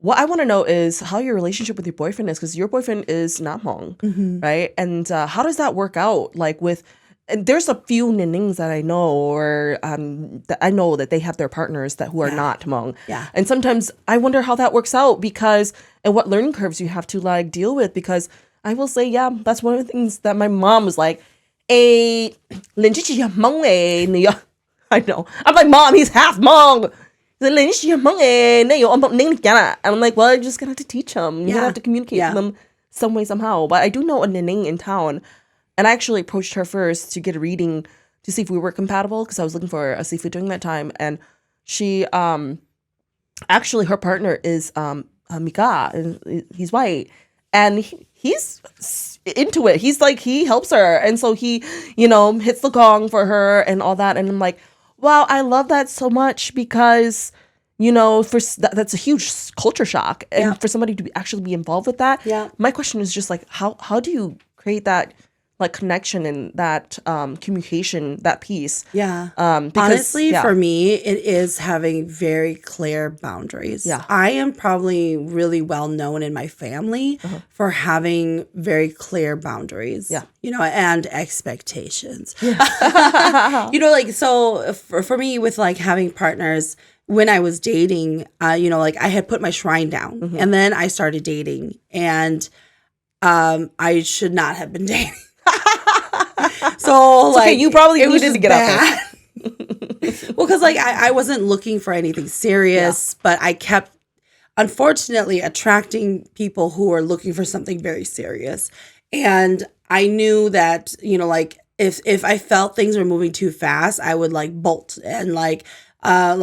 what I want to know is how your relationship with your boyfriend is, because your boyfriend is not Hmong, right? And how does that work out? Like with, and there's a few Ninings that I know, or that I know that they have their partners who are not Hmong. Yeah. And sometimes I wonder how that works out and what learning curves you have to like deal with, because I will say, that's one of the things that my mom was like, I know. I'm like, Mom, he's half Hmong. I'm like, well, you're just gonna have to teach him. You're gonna have to communicate with them some way, somehow. But I do know a Nining in town, and I actually approached her first to get a reading to see if we were compatible, because I was looking for a seafood during that time. And she, actually, her partner is Mika, and he's white, and he's into it. He's like, he helps her, and so he, hits the gong for her and all that. And I'm like, wow, I love that so much, because, that's a huge culture shock. And for somebody to actually be involved with that, my question is just like, how do you create that like connection and that communication, that piece? Yeah. Because, honestly, for me, it is having very clear boundaries. Yeah. I am probably really well known in my family for having very clear boundaries. Yeah. And expectations. Yeah. Like, so for me with like having partners, when I was dating, like I had put my shrine down and then I started dating, and I should not have been dating. So like, okay, you probably needed to get out there. Well, because like I wasn't looking for anything serious, but I kept, unfortunately, attracting people who were looking for something very serious. And I knew that, like if I felt things were moving too fast, I would like bolt and like I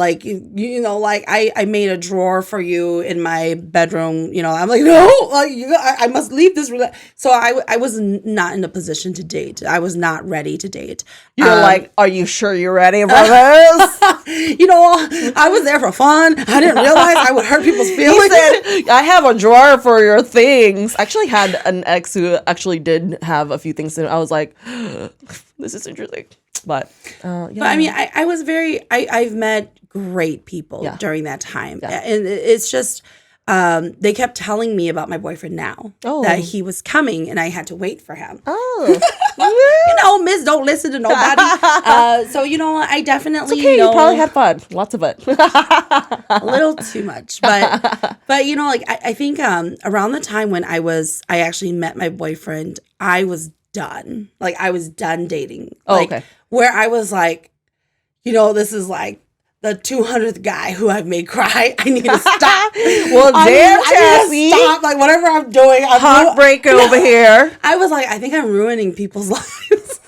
made a drawer for you in my bedroom, I'm like, no, I must leave this. So I was not in a position to date. I was not ready to date. You're like, are you sure you're ready for this? I was there for fun. I didn't realize I would hurt people's feelings. He said, I have a drawer for your things. I actually had an ex who actually did have a few things, and I was like, this is interesting. But But I mean, I was I've met great people during that time. Yeah. And it's just, they kept telling me about my boyfriend now, that he was coming and I had to wait for him. Oh. Miss, don't listen to nobody. So, I definitely, it's okay, you probably had fun. Lots of it. A little too much. But like, I think around the time when I actually met my boyfriend, I was done. Like, I was done dating. Like, okay. Where I was like, this is like the 200th guy who I've made cry. I need to stop. Well, damn, Tassie. Stop. Like, whatever I'm doing. Heartbreaker over here. I was like, I think I'm ruining people's lives.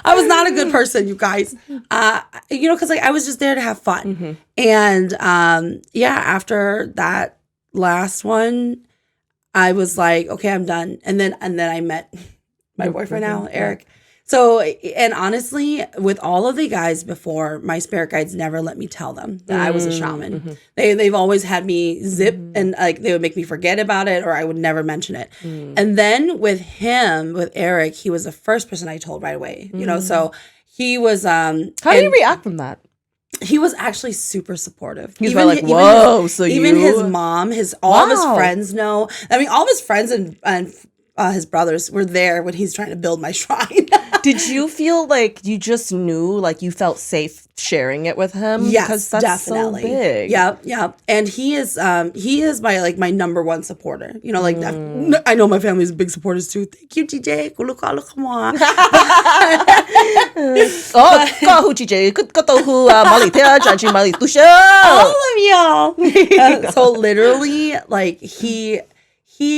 I was not a good person, you guys. Because like I was just there to have fun. Mm-hmm. And after that last one, I was like, okay, I'm done. And then I met my boyfriend now, Eric. So, and honestly, with all of the guys before, my spirit guides never let me tell them that I was a shaman. Mm-hmm. They've always had me zip and like they would make me forget about it or I would never mention it. And then with him, with Eric, he was the first person I told right away. You know, so he was How do you react from that? he was actually super supportive. He's like, whoa, even his mom, all of his friends know. I mean, all of his friends and his brothers were there when he's trying to build my shrine. Did you feel like you just knew, like you felt safe sharing it with him? Yes, because that's definitely. So big. Yep. And he is my number one supporter. You know, like I know my family's big supporters too. Thank you, TJ. Look mo. All of y'all. So literally, like he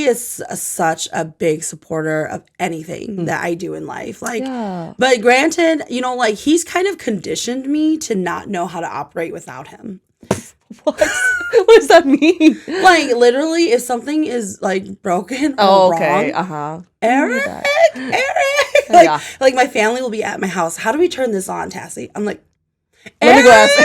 is such a big supporter of anything that I do in life. Like, but granted, you know, like he's kind of conditioned me to not know how to operate without him. What? What does that mean? Like literally, if something is like broken or wrong, Eric, like my family will be at my house. How do we turn this on, Tassie? I'm like, let me go ask.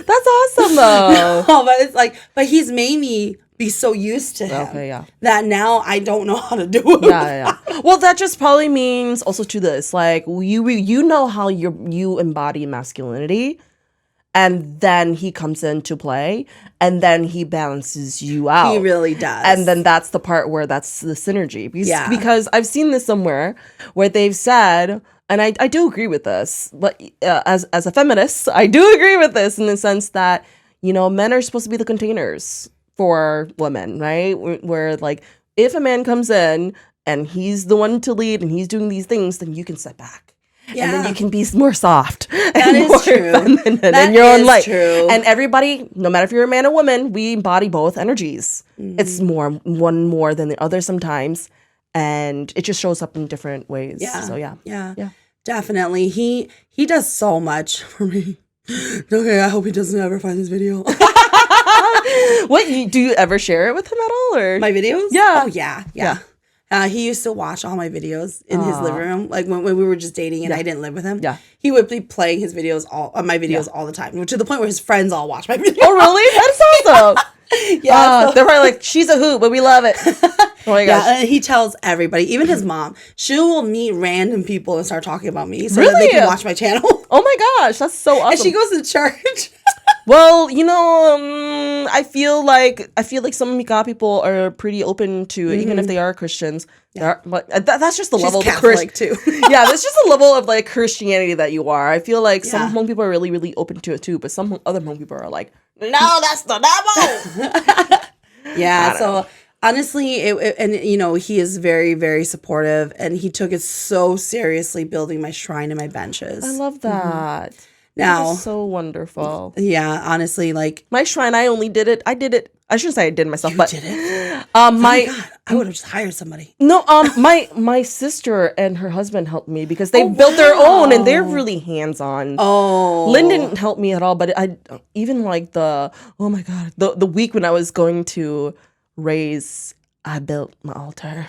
That's awesome though. No, but it's like, but he's made me be so used to him that now I don't know how to do it. Yeah. Well, that just probably means also to this, like you know how you embody masculinity, and then he comes into play, and then he balances you out. He really does. And then that's the part where that's the synergy. Because I've seen this somewhere where they've said, and I do agree with this, but as a feminist, I do agree with this in the sense that, you know, men are supposed to be the containers for women, right? Where like if a man comes in and he's the one to lead and he's doing these things, then you can step back. Yeah. And then you can be more soft. That is true. In your own light. True. And everybody, no matter if you're a man or woman, we embody both energies. Mm-hmm. It's one more than the other sometimes. And it just shows up in different ways. Yeah. So yeah. Definitely. He does so much for me. Okay, I hope he doesn't ever find this video. Do you ever share it with him at all, or my videos? Yeah. Oh yeah. He used to watch all my videos in his living room, like when we were just dating and I didn't live with him. Yeah, he would be playing his videos my videos all the time, to the point where his friends all watch my videos. Oh really? That's awesome. They're probably like, she's a hoot, but we love it. Oh my gosh. Yeah, he tells everybody, even his mom. She will meet random people and start talking about me so really? that they can watch my channel. Oh my gosh, that's so awesome. And she goes to church. Well, you know, I feel like some Mika people are pretty open to it, even if they are Christians. Yeah. But that's just the level of Catholic too. Yeah, that's just the level of like Christianity that you are. I feel like some Hmong people are really, really open to it too, but some other Hmong people are like, no, that's the devil. Yeah, so honestly, and you know, he is very, very supportive, and he took it so seriously building my shrine and my benches. I love that. Mm-hmm. Now, that is so wonderful. Yeah, honestly, like my shrine, I did it. I shouldn't say I did it myself, but did it. Oh my God, I would have just hired somebody. No, my sister and her husband helped me because they built their own and they're really hands on. Oh, Lynn didn't help me at all, but I even like the week when I was going to raise, I built my altar.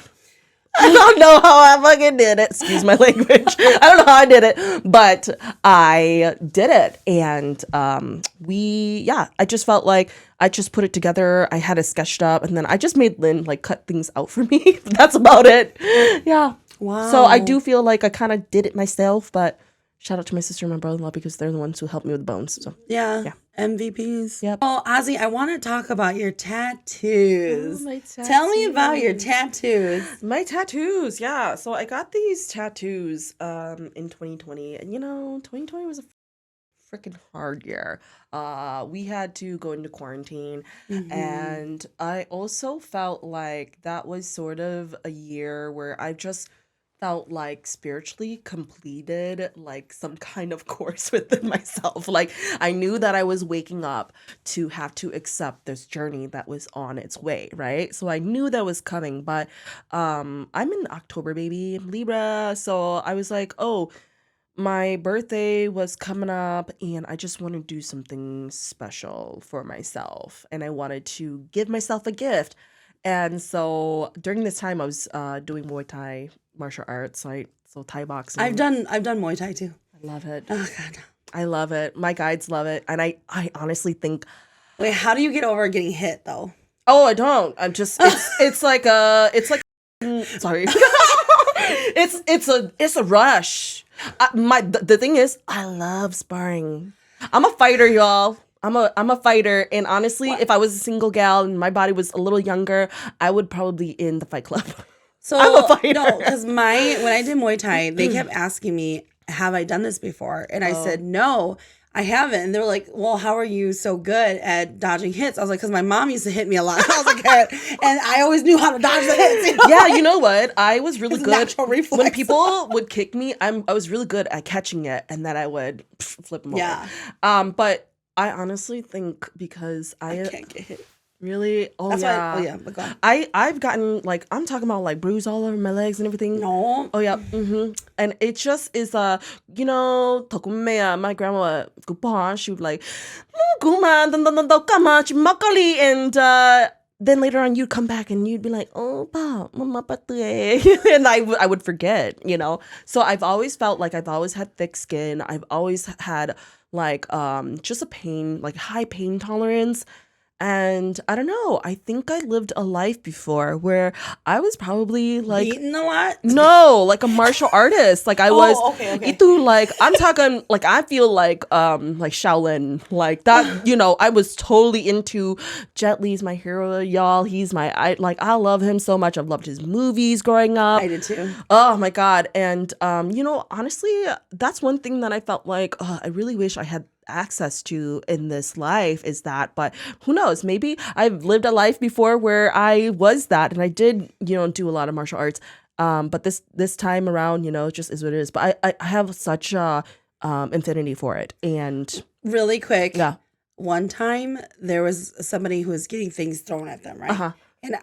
I don't know how I fucking did it. Excuse my language. I don't know how I did it, but I did it. And I just felt like I just put it together. I had it sketched up, and then I just made Lynn like cut things out for me. That's about it. Yeah. Wow. So I do feel like I kind of did it myself, but shout out to my sister and my brother-in-law because they're the ones who helped me with the bones. So yeah. MVPs. Yep. Oh, Azzi, I want to talk about your tattoos. Oh, my tattoos. Tell me about your tattoos. My tattoos, yeah. So I got these tattoos in 2020. And, you know, 2020 was a freaking hard year. We had to go into quarantine. Mm-hmm. And I also felt like that was sort of a year where I just felt like spiritually completed like some kind of course within myself. Like I knew that I was waking up to have to accept this journey that was on its way, right? So I knew that was coming, but I'm an October baby, Libra. So I was like, oh, my birthday was coming up and I just want to do something special for myself. And I wanted to give myself a gift. And so during this time I was doing Muay Thai martial arts. So I So Thai boxing. I've done Muay Thai too. I love it. Oh God. I love it. My guides love it. And I honestly think. Wait, how do you get over getting hit though? Oh, I don't. I'm just, it's like sorry. it's a rush. The thing is, I love sparring. I'm a fighter, y'all. I'm a fighter, and honestly, if I was a single gal and my body was a little younger, I would probably be in the fight club. So I'm a fighter. No, because when I did Muay Thai, they kept asking me, "Have I done this before?" And I said, "No, I haven't." And they're like, "Well, how are you so good at dodging hits?" I was like, "Because my mom used to hit me a lot." I was like, and I always knew how to dodge the hits. You know? Yeah, you know what? I was really good. Natural reflex. When people would kick me, I was really good at catching it, and then I would flip them over. But I honestly think because I can't get hit. Really? Oh, That's yeah. why, but go on. I've gotten, like, I'm talking about, like, bruise all over my legs and everything. No. Oh, yeah. And it just is, you know, my grandma, she would like, and then later on you'd come back and you'd be like, oh, pa, mama and I would forget, you know. So I've always felt like I've always had thick skin. I've always had, like, just a pain, like, high pain tolerance. And I don't know, I think I lived a life before where I was probably like beaten a lot. No, like a martial artist. Like I was okay. Itu, like I'm talking like I feel like Shaolin. Like that, you know, I was totally into Jet Li's my hero, y'all. He's I love him so much. I've loved his movies growing up. I did too. Oh my God. And you know, honestly, that's one thing that I felt like I really wish I had access to in this life is that, but who knows, maybe I've lived a life before where I was that and I did, you know, do a lot of martial arts, but this time around, you know, it just is what it is. But I have such a infinity for it. And really quick, yeah, one time there was somebody who was getting things thrown at them, right? And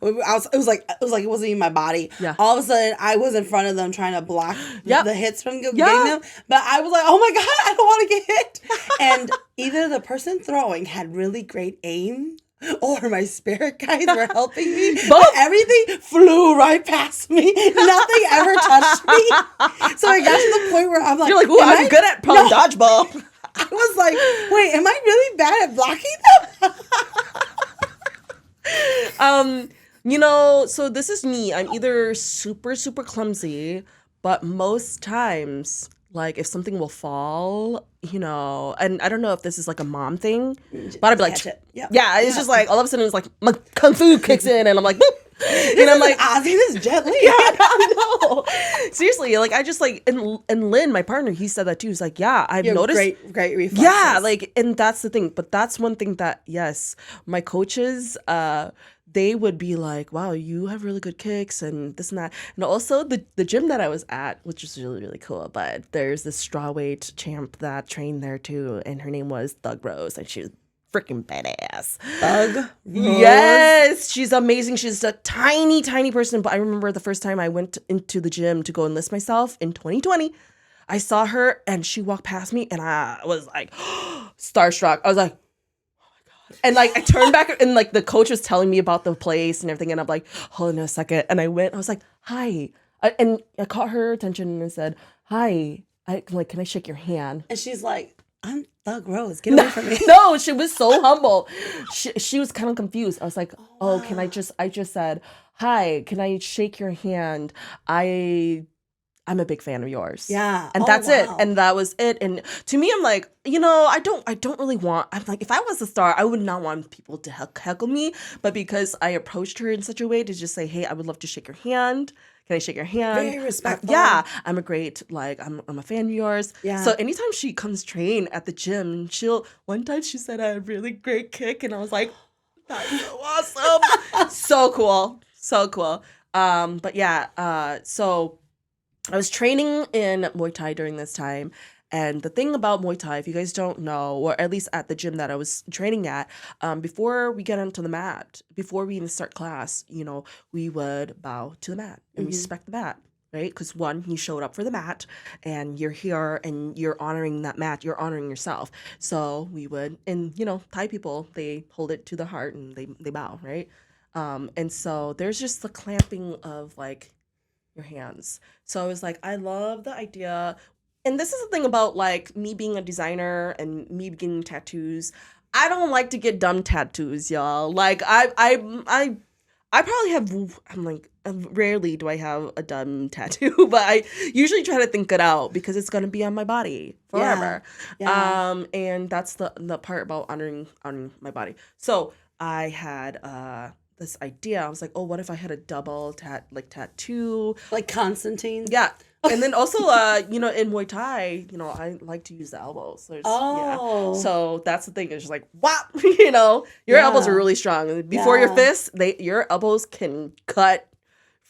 it was like it wasn't even my body. Yeah. All of a sudden, I was in front of them trying to block the hits from getting them. But I was like, oh my God, I don't want to get hit. And either the person throwing had really great aim or my spirit guides were helping me. But everything flew right past me. Nothing ever touched me. So I got to the point where I'm like, you're like, ooh, I'm good at playing dodgeball. I was like, wait, am I really bad at blocking them? You know, so this is me. I'm either super, super clumsy, but most times, like if something will fall, you know, and I don't know if this is like a mom thing, but I'd be like, it's just like all of a sudden it's like my kung fu kicks in and I'm like, boop. And I'm like, Azzi, this is Jet Li. Yeah, no. Seriously, like I just like, and Lynn, my partner, he said that too. He's like, yeah, I've noticed. Great reflexes. Yeah, like, and that's the thing. But that's one thing that, yes, my coaches, they would be like, wow, you have really good kicks and this and that. And also the gym that I was at, which was really, really cool. But there's this strawweight champ that trained there too. And her name was Thug Rose. And she was freaking badass. Thug Rose? Yes, she's amazing. She's a tiny, tiny person. But I remember the first time I went into the gym to go enlist myself in 2020. I saw her and she walked past me and I was like, starstruck. I was like, and like I turned back and like the coach was telling me about the place and everything and I'm like, hold on a second. And I was like, hi. And I caught her attention and said, hi. Can I shake your hand? And she's like, I'm Thug Rose. Get away from me. No, she was so humble. She was kind of confused. I was like, oh, can I just said, hi, can I shake your hand? I'm a big fan of yours. Yeah. And that's it. And that was it. And to me, I'm like, you know, I don't really want, I'm like, if I was a star, I would not want people to heckle me. But because I approached her in such a way to just say, hey, I would love to shake your hand. Can I shake your hand? Very respectful. Yeah. I'm a fan of yours. Yeah. So anytime she comes train at the gym, one time she said I had a really great kick. And I was like, that's so awesome. So cool. So cool. But yeah, so I was training in Muay Thai during this time. And the thing about Muay Thai, if you guys don't know, or at least at the gym that I was training at, before we get onto the mat, before we even start class, you know, we would bow to the mat and respect the mat, right? Because one, you showed up for the mat and you're here and you're honoring that mat, you're honoring yourself. So we would, and you know, Thai people, they hold it to the heart and they bow, right? And so there's just the clamping of like, your hands. So I was like, I love the idea. And this is the thing about like me being a designer and me getting tattoos. I don't like to get dumb tattoos, y'all. Like I probably have. I'm like, rarely do I have a dumb tattoo, but I usually try to think it out because it's gonna be on my body forever. Yeah. And that's the part about honoring my body. So I had this idea. I was like, oh, what if I had a double tattoo? Like Constantine? Yeah. And then also, in Muay Thai, I like to use the elbows. Oh. So that's the thing. It's just like, whop, your elbows are Yeah. really strong. Before your Yeah. fists, your elbows can cut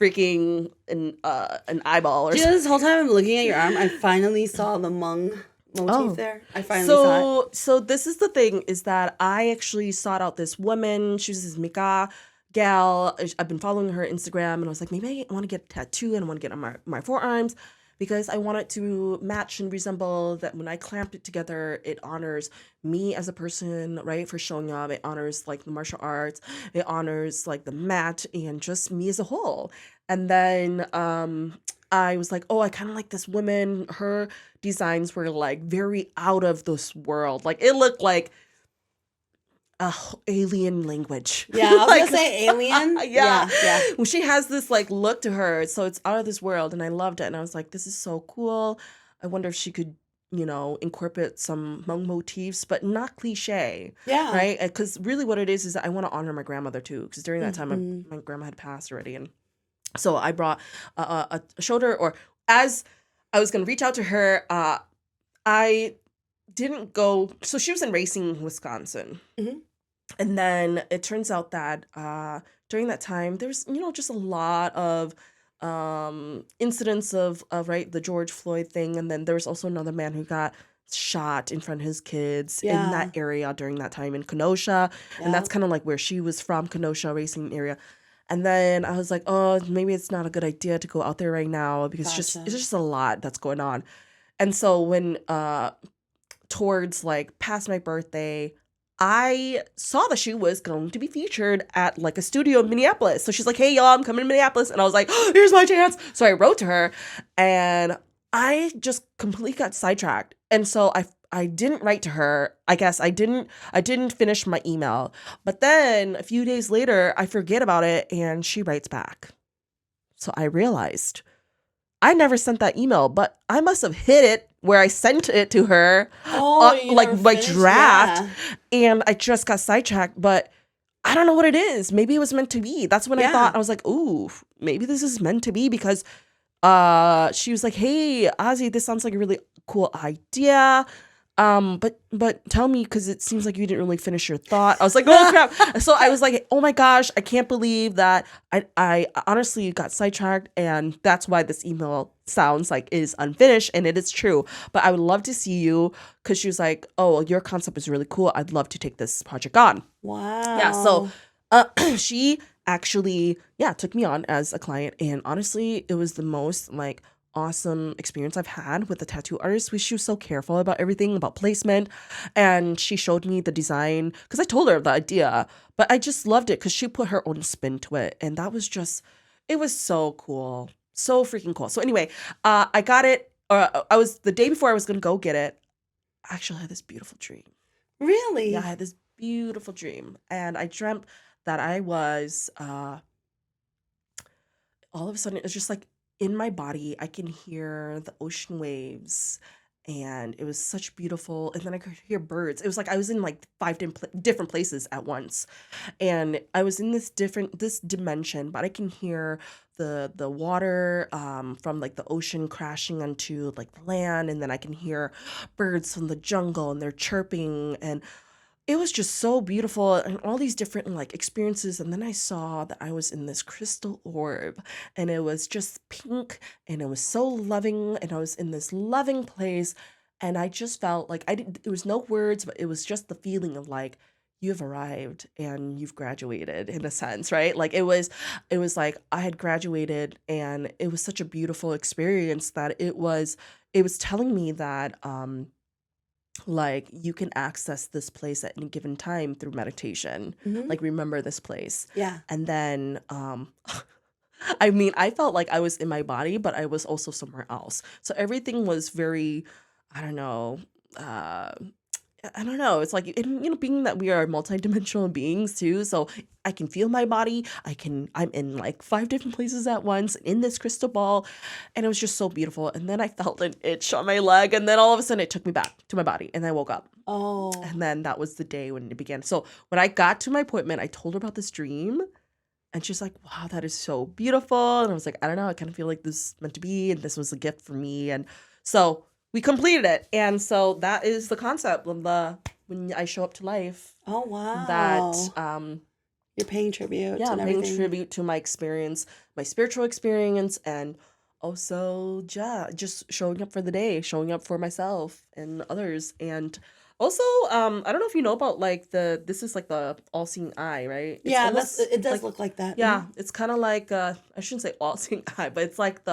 freaking an eyeball or Do you know this whole time I'm looking at your arm, I finally saw the Hmong motif there. I finally saw it. So this is the thing, is that I actually sought out this woman. She was this Mika gal. I've been following her Instagram, and I was like, maybe I want to get a tattoo and I want to get on my forearms because I want it to match and resemble that. When I clamped it together, it honors me as a person, right, for showing up. It honors like the martial arts. It honors like the mat and just me as a whole. And then I was like, oh, I kind of like this woman. Her designs were like very out of this world. Like it looked like alien language. Yeah, I was Like, gonna say alien. yeah. Yeah. Well, she has this like look to her, so it's out of this world, and I loved it. And I was like, this is so cool. I wonder if she could, incorporate some Hmong motifs, but not cliche, Yeah. right? Because really, what it is that I want to honor my grandmother too. Because during that time, Mhm. my grandma had passed already, and so I brought a shoulder. Or as I was gonna reach out to her, I didn't go. So she was in Racine, Wisconsin. Mhm. And then it turns out that during that time, there was, just a lot of incidents of right, the George Floyd thing. And then there was also another man who got shot in front of his kids in Yeah. that area during that time in Kenosha. And Yeah. that's kind of like where she was from, Kenosha, Racine area. And then I was like, oh, maybe it's not a good idea to go out there right now because it's Gotcha. just a lot that's going on. And so when towards like past my birthday, I saw that she was going to be featured at like a studio in Minneapolis. So she's like, hey, y'all, I'm coming to Minneapolis. And I was like, oh, here's my chance. So I wrote to her and I just completely got sidetracked. And so I didn't write to her. I guess I didn't finish my email. But then a few days later, I forget about it and she writes back. So I realized I never sent that email, but I must have hit it where I sent it to her, You like never my finished? draft, Yeah. and I just got sidetracked. But I don't know what it is. Maybe it was meant to be. That's when I thought, I was like, ooh, maybe this is meant to be because she was like, hey, Azzi, this sounds like a really cool idea. But tell me, because it seems like you didn't really finish your thought. I was like, oh crap. So I was like, oh my gosh, I can't believe that I honestly got sidetracked, and that's why this email sounds like is unfinished, and it is true. But I would love to see you, because she was like, oh, your concept is really cool. I'd love to take this project on. Wow. Yeah, so she actually, took me on as a client, and honestly, it was the most like awesome experience I've had with the tattoo artist. She was so careful about everything, about placement, and she showed me the design because I told her the idea, but I just loved it because she put her own spin to it, and that was just, it was so cool, so freaking cool. So anyway, I got it. I was the day before I was gonna go get it. I actually had this beautiful dream. Really? Yeah, I had this beautiful dream, and I dreamt that I was all of a sudden it's just like in my body I can hear the ocean waves, and it was such beautiful. And then I could hear birds. It was like I was in like five different places at once, and I was in this dimension, but I can hear the water from like the ocean crashing onto like the land, and then I can hear birds from the jungle and they're chirping, and it was just so beautiful and all these different like experiences. And then I saw that I was in this crystal orb, and it was just pink, and it was so loving, and I was in this loving place, and I just felt like there was no words, but it was just the feeling of like you've arrived and you've graduated in a sense, right? Like it was like I had graduated, and it was such a beautiful experience that it was telling me that like you can access this place at any given time through meditation. Mhm. Like remember this place. Yeah. And then I mean, I felt like I was in my body, but I was also somewhere else. So everything was very, I don't know, I don't know. It's like, and, being that we are multidimensional beings too, so I can feel my body. I'm in like 5 different places at once in this crystal ball, and it was just so beautiful. And then I felt an itch on my leg, and then all of a sudden it took me back to my body, and I woke up. Oh. And then that was the day when it began. So when I got to my appointment, I told her about this dream. And she's like, wow, that is so beautiful. And I was like, I don't know. I kind of feel like this is meant to be. And this was a gift for me. And so we completed it. And so that is the concept of when I show up to life. Oh, wow. That, you're paying tribute. Yeah, and I'm paying everything. tribute to my experience, my spiritual experience. And also, just showing up for the day, showing up for myself and others. And also, I don't know if you know about like this is like the all-seeing eye, right? It's Yeah, almost it does like, look like that. yeah, it's kind of like I shouldn't say all-seeing eye, but it's like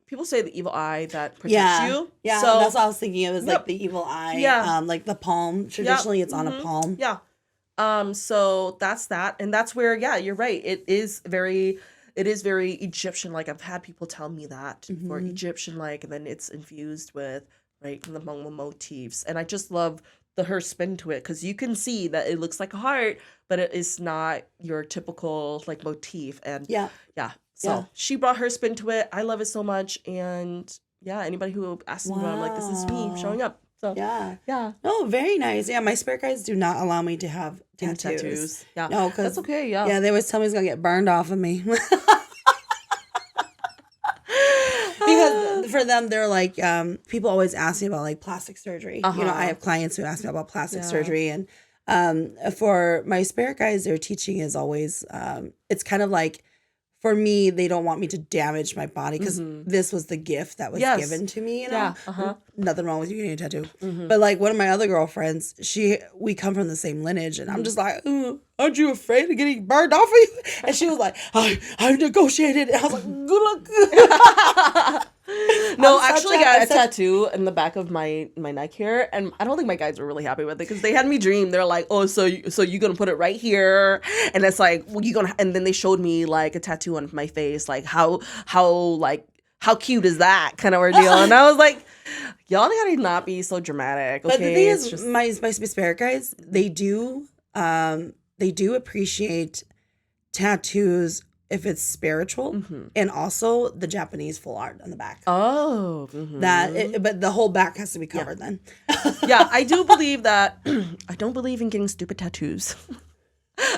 people say the evil eye that protects you. Yeah, so that's what I was thinking. It was Yep. like the evil eye. Yeah. Like the palm. Traditionally, it's on a palm. yeah. So that's that, and that's where you're right. It is very Egyptian. Like I've had people tell me that for Egyptian like, and then it's infused with the Mongol motifs, and I just love her spin to it because you can see that it looks like a heart, but it is not your typical like motif. And so she brought her spin to it. I love it so much, and anybody who asks me, I'm like, this is me showing up. So yeah. Oh, very nice. Yeah, my spirit guides do not allow me to have tattoos. Yeah, no, because that's okay. Yeah, yeah, they always tell me it's gonna get burned off of me. Because for them, they're like, people always ask me about like plastic surgery. I have clients who ask me about plastic surgery, and for my spirit guides, their teaching is always, it's kind of like, for me, they don't want me to damage my body because this was the gift that was given to me. Nothing wrong with you getting a tattoo, but like one of my other girlfriends, we come from the same lineage, and I'm just like, aren't you afraid of getting burned off of you? And she was like, I negotiated. And I was like, good luck. No, actually, I got a tattoo in the back of my neck here, and I don't think my guides were really happy with it because they had me dream. They're like, "Oh, so you're gonna put it right here?" And it's like, "Well, you gonna?" And then they showed me like a tattoo on my face, like how cute is that kind of ordeal? And I was like, "Y'all gotta not be so dramatic." Okay? But the thing is, my spirit guides, they do appreciate tattoos if it's spiritual, and also the Japanese full art on the back. Oh. But the whole back has to be covered then. Yeah, I do believe that. I don't believe in getting stupid tattoos.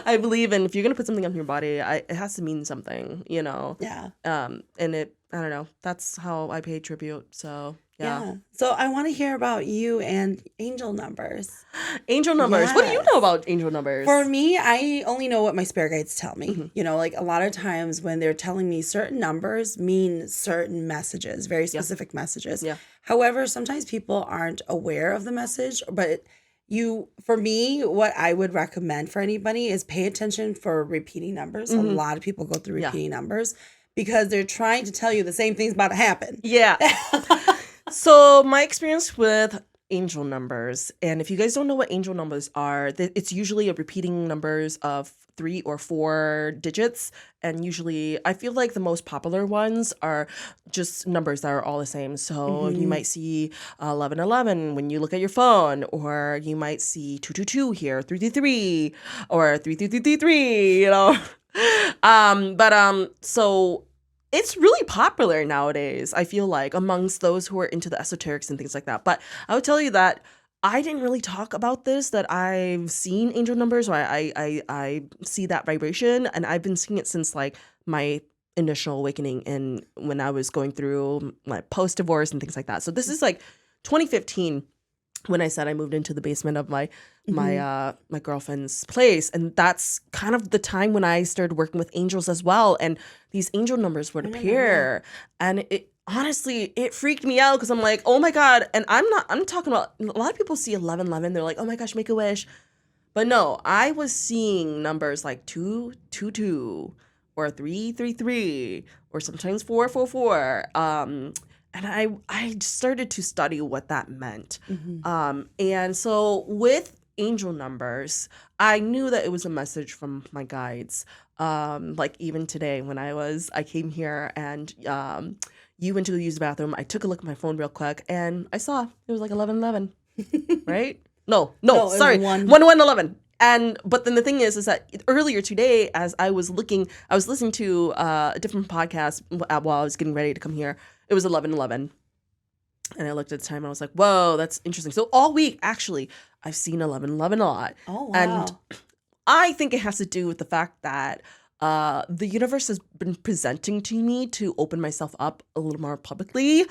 I believe in if you're going to put something on your body, it has to mean something, Yeah. And I don't know. That's how I pay tribute. So, yeah. So I want to hear about you and angel numbers. Angel numbers. Yes. What do you know about angel numbers? For me, I only know what my spirit guides tell me. Like a lot of times when they're telling me certain numbers mean certain messages, very specific messages. Yeah. However, sometimes people aren't aware of the message, but for me, what I would recommend for anybody is pay attention for repeating numbers. A lot of people go through repeating numbers because they're trying to tell you the same thing's about to happen. Yeah. So my experience with angel numbers, and if you guys don't know what angel numbers are, it's usually a repeating numbers of 3 or 4 digits, and usually I feel like the most popular ones are just numbers that are all the same. So you might see 1111 when you look at your phone, or you might see 222 here, 333, or 3333, so it's really popular nowadays, I feel like, amongst those who are into the esoterics and things like that. But I would tell you that I didn't really talk about this, that I've seen angel numbers, or I see that vibration, and I've been seeing it since like my initial awakening and when I was going through my post-divorce and things like that. So this is like 2015 when I said I moved into the basement of my girlfriend's place, and that's kind of the time when I started working with angels as well, and these angel numbers would appear, and it honestly freaked me out because I'm like, oh my god. And I'm talking about, a lot of people see 1111, they're like, oh my gosh, make a wish, but no, I was seeing numbers like 222 or 333 or sometimes 444, and I started to study what that meant. And so with angel numbers, I knew that it was a message from my guides. Like even today when I came here and you went to use the bathroom, I took a look at my phone real quick and I saw it was like 11:11, right? No, No, it was sorry, 1:11. But then the thing is that earlier today, as I was listening to a different podcast while I was getting ready to come here. It was 11:11, and I looked at the time and I was like, "Whoa, that's interesting." So all week, actually, I've seen 11:11 a lot. Oh, wow. And I think it has to do with the fact that the universe has been presenting to me to open myself up a little more publicly,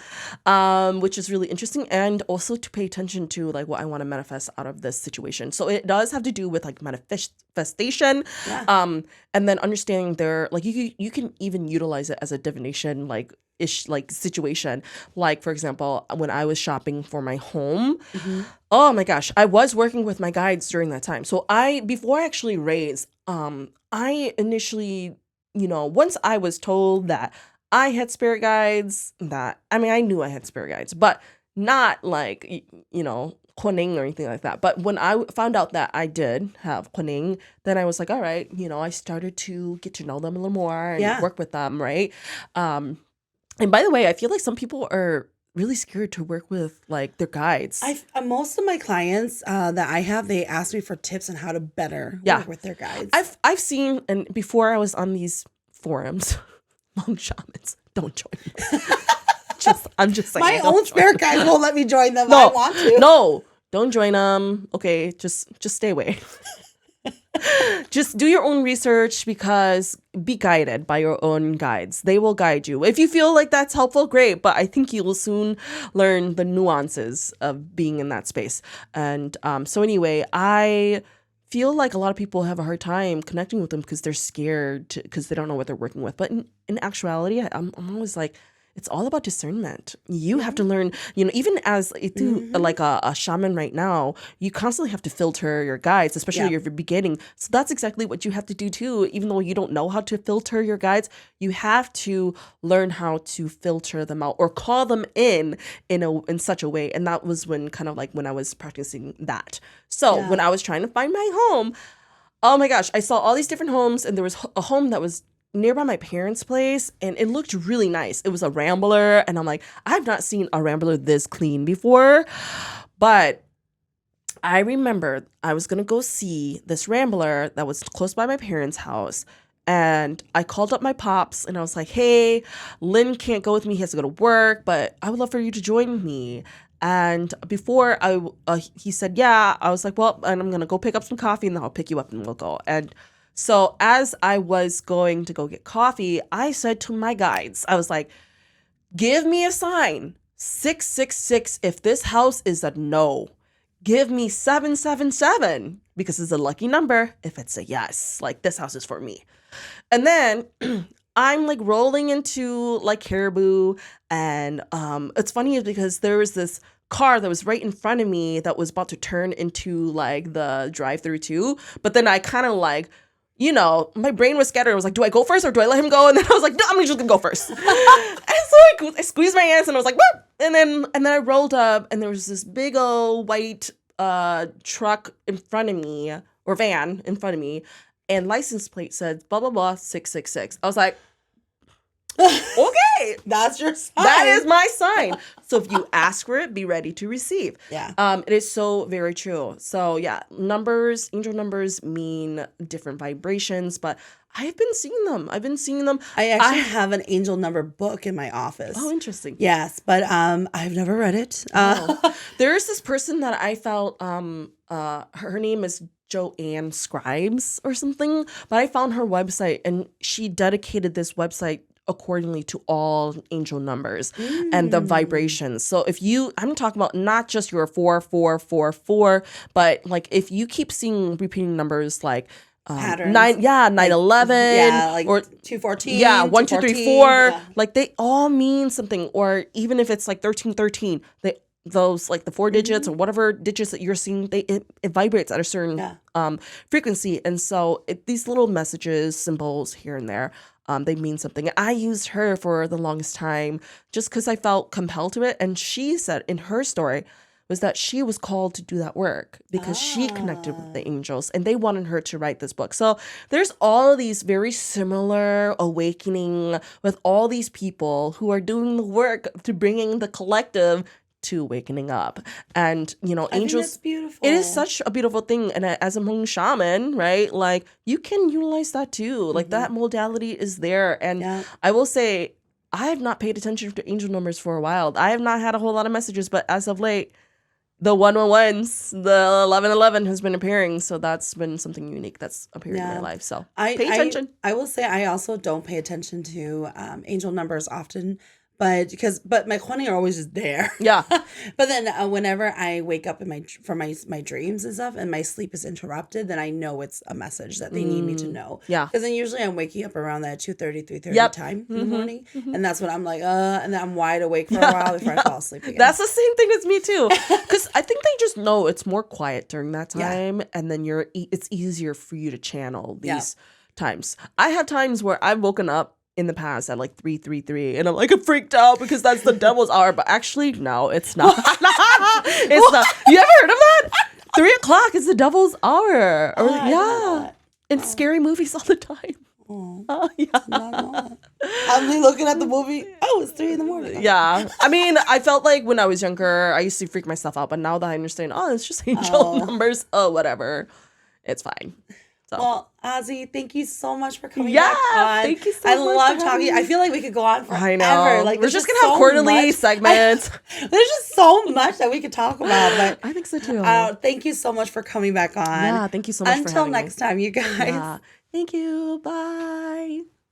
which is really interesting, and also to pay attention to like what I want to manifest out of this situation. So it does have to do with like manifestation, and then understanding like you can even utilize it as a divination like situation. Like for example, when I was shopping for my home. Oh my gosh, I was working with my guides during that time. So before I actually raised, I initially, once I was told that I had spirit guides, I knew I had spirit guides, but not like, Kuning or anything like that. But when I found out that I did have Kuning, then I was like, all right, I started to get to know them a little more and work with them, right? And by the way, I feel like some people are really scared to work with like their guides. Most of my clients that I have, they ask me for tips on how to better work with their guides. I've seen, and before I was on these forums, Hmong shamans, don't join me. I'm just saying. My own spirit guide won't let me join them. I want to. No, don't join them. Okay, just stay away. Just do your own research, because be guided by your own guides. They will guide you. If you feel like that's helpful, great. But I think you will soon learn the nuances of being in that space. And so anyway, I feel like a lot of people have a hard time connecting with them because they're scared, because they don't know what they're working with. But in actuality, I'm always like, it's all about discernment. You have to learn, even as like a shaman right now, you constantly have to filter your guides, especially if you're beginning. So that's exactly what you have to do too. Even though you don't know how to filter your guides, you have to learn how to filter them out or call them in such a way. And that was when I was practicing that. So when I was trying to find my home, oh my gosh, I saw all these different homes, and there was a home that was nearby my parents' place, and it looked really nice. It was a rambler, and I'm like, I've not seen a rambler this clean before. But I remember I was gonna go see this rambler that was close by my parents' house, and I called up my pops, and I was like, hey, Lynn can't go with me. He has to go to work, but I would love for you to join me. And before he said yeah, I was like, well, and I'm gonna go pick up some coffee, and then I'll pick you up and we'll go. And so as I was going to go get coffee, I said to my guides, I was like, give me a sign, 666 if this house is a no. Give me 777 because it's a lucky number if it's a yes. Like, this house is for me. And then I'm like rolling into like Caribou, and it's funny because there was this car that was right in front of me that was about to turn into like the drive-through too. But then I kind of like, my brain was scattered. I was like, do I go first or do I let him go? And then I was like, no, I'm just gonna go first. And so I squeezed my hands and I was like, what? And then I rolled up, and there was this big old white truck in front of me, or van in front of me, and license plate said blah blah blah 666. I was like, okay, that's your sign. That is my sign. So if you ask for it, be ready to receive. Yeah. It is so very true. So yeah, angel numbers mean different vibrations, but I've been seeing them. I actually have an angel number book in my office. Oh, interesting. Yes, but I've never read it. There's this person that I felt, her name is Joanne Scribes or something, but I found her website, and she dedicated this website accordingly to all angel numbers and the vibrations. So I'm talking about not just your 4444, but like if you keep seeing repeating numbers like patterns, 911, or 214, 1 2 3 4, like they all mean something. Or even if it's like 1313, those like the 4 digits or whatever digits that you're seeing, it vibrates at a certain frequency. And so these little messages, symbols here and there, they mean something. I used her for the longest time just because I felt compelled to it. And she said in her story, was that she was called to do that work because she connected with the angels and they wanted her to write this book. So there's all of these very similar awakening with all these people who are doing the work to bringing the collective to wakening up. And, you know, I think angels, that's beautiful. it is such a beautiful thing. And as a Hmong shaman, right, like you can utilize that too. Like that modality is there. And I will say, I have not paid attention to angel numbers for a while. I have not had a whole lot of messages, but as of late, the 111s, the 1111 has been appearing. So that's been something unique that's appeared in my life. So pay attention. I will say I also don't pay attention to angel numbers often. But my kwanai are always just there. Yeah. But then whenever I wake up from my dreams and stuff and my sleep is interrupted, then I know it's a message that they need me to know. Yeah. Because then usually I'm waking up around that 2:30, 3:30 time in the morning. And that's when I'm like, and then I'm wide awake for a while before I fall asleep again. That's the same thing as me too. Because I think they just know it's more quiet during that time. And then it's easier for you to channel these times. I have times where I've woken up in the past at like 3:33 and I'm like, I'm freaked out because that's the devil's hour. But actually, no, it's not. It's not. You ever heard of that? 3 o'clock is the devil's hour. Or, yeah. In scary movies all the time. Oh, yeah. I'm looking at the movie. Oh, it's 3 a.m. Yeah. I mean, I felt like when I was younger, I used to freak myself out. But now that I understand, it's just angel numbers. Oh, whatever. It's fine. So. Well, Azzi, thank you so much for coming back on. Thank you so much. I love talking. I feel like we could go on forever. I know. Like, we're just going to have quarterly segments. There's just so much that we could talk about. But I think so too. Thank you so much for coming back on. Yeah, thank you so much for having me. Until next time, you guys. Yeah. Thank you. Bye.